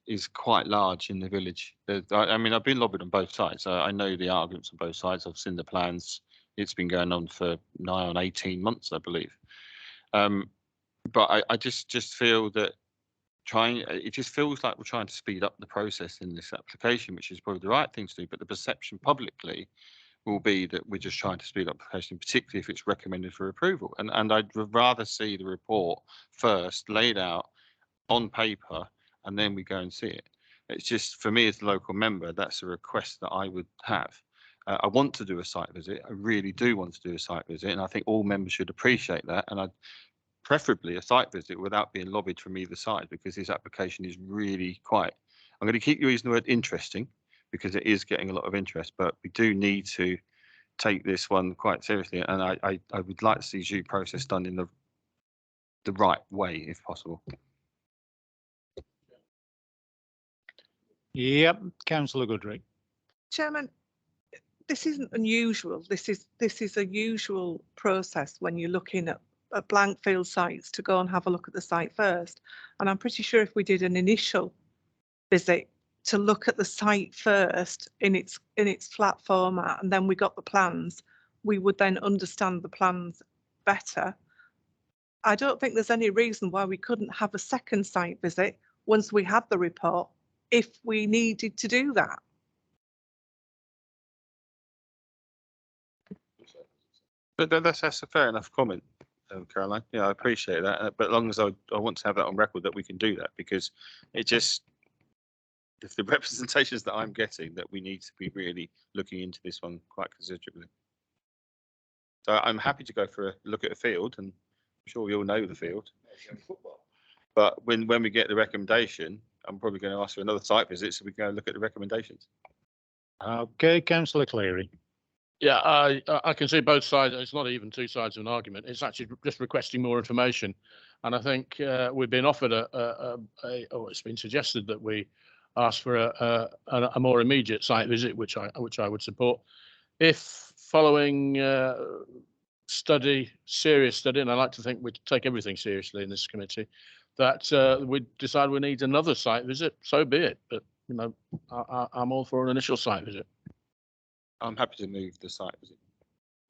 is quite large in the village. I mean, I've been lobbied on both sides. I know the arguments on both sides. I've seen the plans. It's been going on for nigh on 18 months, I believe. But I just feel that it just feels like we're trying to speed up the process in this application, which is probably the right thing to do. But the perception publicly will be that we're just trying to speed up the application, particularly if it's recommended for approval. And I'd rather see the report first laid out on paper, and then we go and see it. It's just, for me as the local member, that's a request that I would have. I want to do a site visit. I really do want to do a site visit, and I think all members should appreciate that. And I'd preferably a site visit without being lobbied from either side, because this application is really quite, I'm going to keep using the word interesting, because it is getting a lot of interest, but we do need to take this one quite seriously. And I would like to see due process done in the right way, if possible. Yep, Councillor Goodrick. Chairman, this isn't unusual. This is a usual process when you're looking at blank field sites to go and have a look at the site first. And I'm pretty sure if we did an initial visit to look at the site first in its flat format, and then we got the plans, we would then understand the plans better. I don't think there's any reason why we couldn't have a second site visit once we had the report, if we needed to do that. But that's a fair enough comment, Caroline. Yeah, I appreciate that. But as long as I want to have that on record that we can do that, because it just, if the representations that I'm getting, that we need to be really looking into this one quite considerably. So I'm happy to go for a look at a field and sure you all know the field. But when we get the recommendation, I'm probably going to ask for another site visit so we can go look at the recommendations. Okay, councillor Cleary. Yeah, I can see both sides. It's not even two sides of an argument. It's actually just requesting more information. And I think we've been offered or it's been suggested that we ask for a more immediate site visit, which I would support. If following serious study, and I like to think we take everything seriously in this committee, that we decide we need another site visit, so be it. But you know, I'm all for an initial site visit. I'm happy to move the site visit.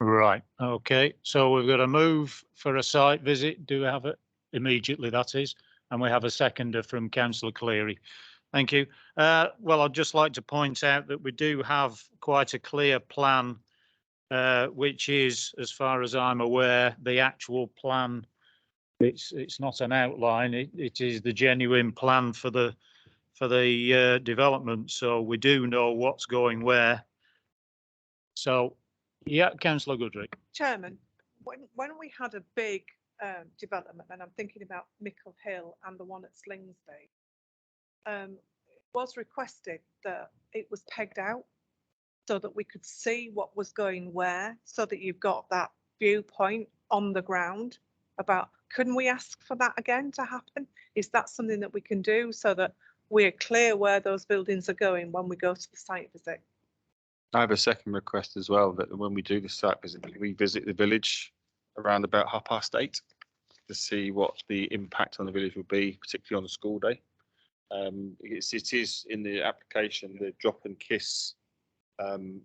Right, okay, so we've got a move for a site visit. Do we have it immediately, that is? And we have a seconder from councillor Cleary. Thank you. Well, I'd just like to point out that we do have quite a clear plan, which is, as far as I'm aware, the actual plan. It's not an outline. It is the genuine plan for the development. So we do know what's going where. So, yeah, councillor Goodrick. Chairman, when we had a big development, and I'm thinking about Mickle Hill and the one at Slingsby, it was requested that it was pegged out so that we could see what was going where, so that you've got that viewpoint on the ground about, can we ask for that again to happen? Is that something that we can do so that we're clear where those buildings are going when we go to the site visit? I have a second request as well, that when we do the site visit, we visit the village around about 8:30 to see what the impact on the village will be, particularly on a school day. It is in the application, the drop and kiss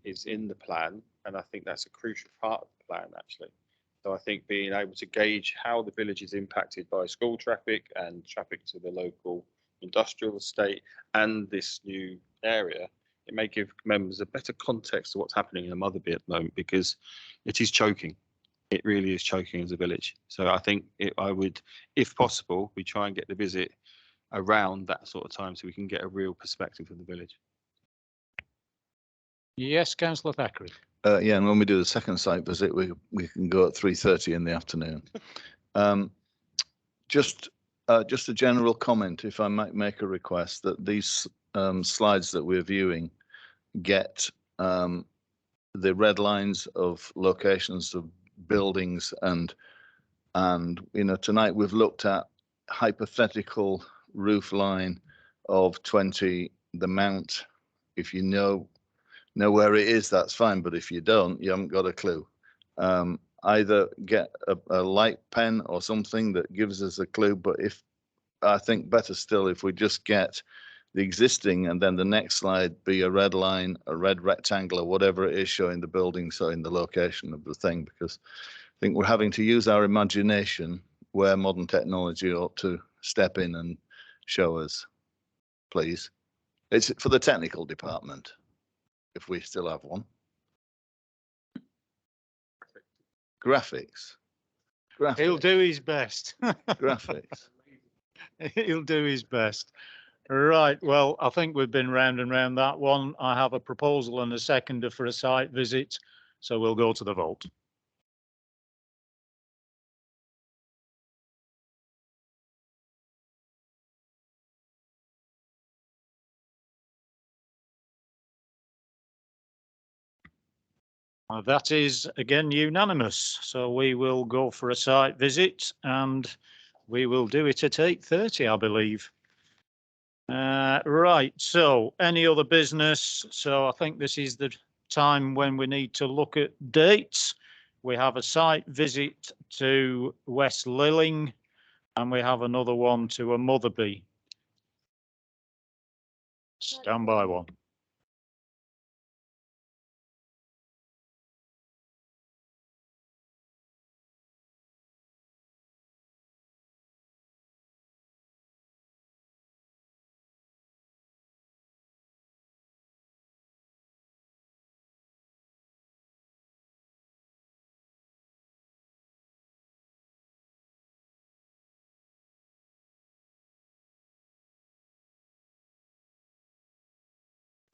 is in the plan, and I think that's a crucial part of the plan, actually. So I think being able to gauge how the village is impacted by school traffic and traffic to the local industrial estate and this new area, it may give members a better context to what's happening in the Motherby at the moment, because it is choking. It really is choking as a village. So I think I would, if possible, we try and get the visit around that sort of time so we can get a real perspective of the village. Yes, councillor Thackeray. Yeah, and when we do the second site visit, we can go at 3:30 in the afternoon. Just a general comment, if I might make a request, that these slides that we're viewing get the red lines of locations of buildings, and you know, tonight we've looked at hypothetical roof line of 20, the mount. If you know where it is, that's fine, but if you don't, you haven't got a clue. Either get a light pen or something that gives us a clue, but if I think better still if we just get the existing and then the next slide be a red line, a red rectangle, or whatever it is showing the building, showing the location of the thing, because I think we're having to use our imagination where modern technology ought to step in and show us, please. It's for the technical department, if we still have one. Graphics. He'll do his best. Graphics. He'll do his best. Right, well, I think we've been round and round that one. I have a proposal and a seconder for a site visit, so we'll go to the vote. That is again unanimous, so we will go for a site visit and we will do it at 8:30, I believe. Right, so any other business? So I think this is the time when we need to look at dates. We have a site visit to West Lilling and we have another one to a Motherby. Stand by one.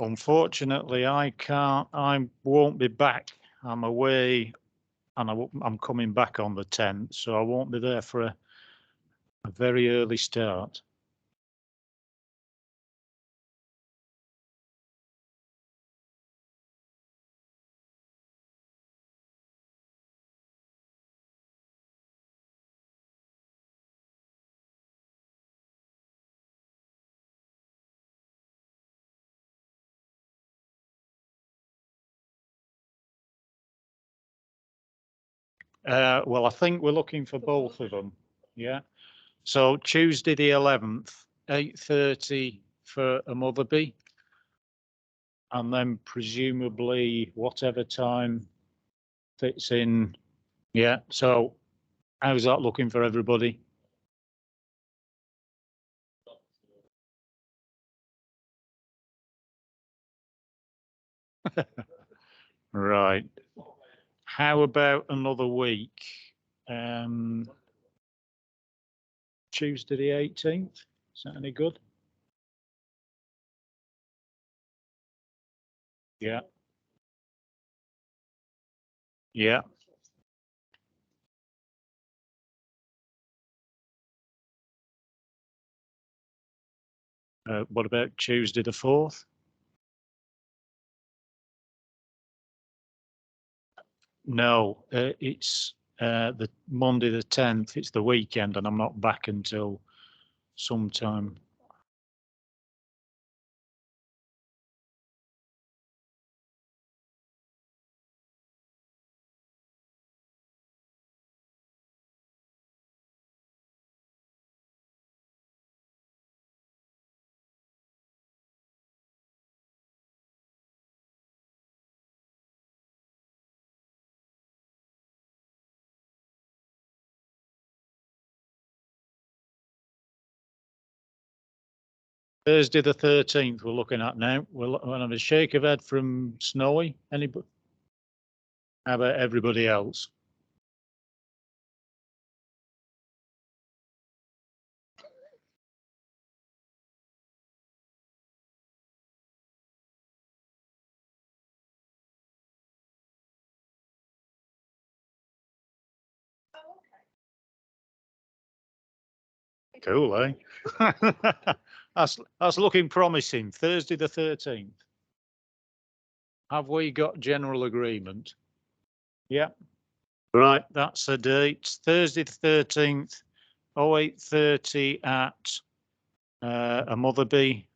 Unfortunately, I won't be back. I'm away and I'm coming back on the 10th, so I won't be there for a very early start. Well, I think we're looking for both of them. Yeah. So Tuesday the 11th, 8:30 for a Motherby. And then presumably whatever time fits in. Yeah. So how's that looking for everybody? Right. How about another week? Tuesday the 18th. Is that any good? Yeah. Yeah. What about Tuesday the 4th? No, it's the Monday the 10th. It's the weekend, and I'm not back until sometime. Thursday the 13th we're looking at now. We'll have a shake of head from Snowy. Anybody? How about everybody else? Cool, eh? That's looking promising. Thursday the 13th. Have we got general agreement? Yeah. Right, that's the date. Thursday the 13th, 08:30 at a Motherby,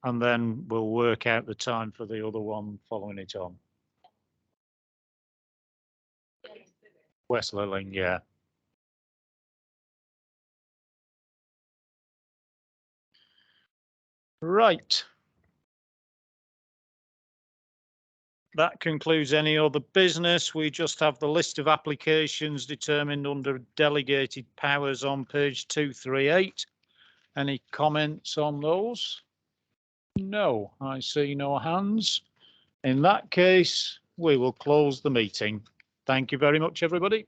and then we'll work out the time for the other one following it on. West Lilling, yeah. Right. That concludes any other business. We just have the list of applications determined under delegated powers on page 238. Any comments on those? No, I see no hands. In that case, we will close the meeting. Thank you very much, everybody.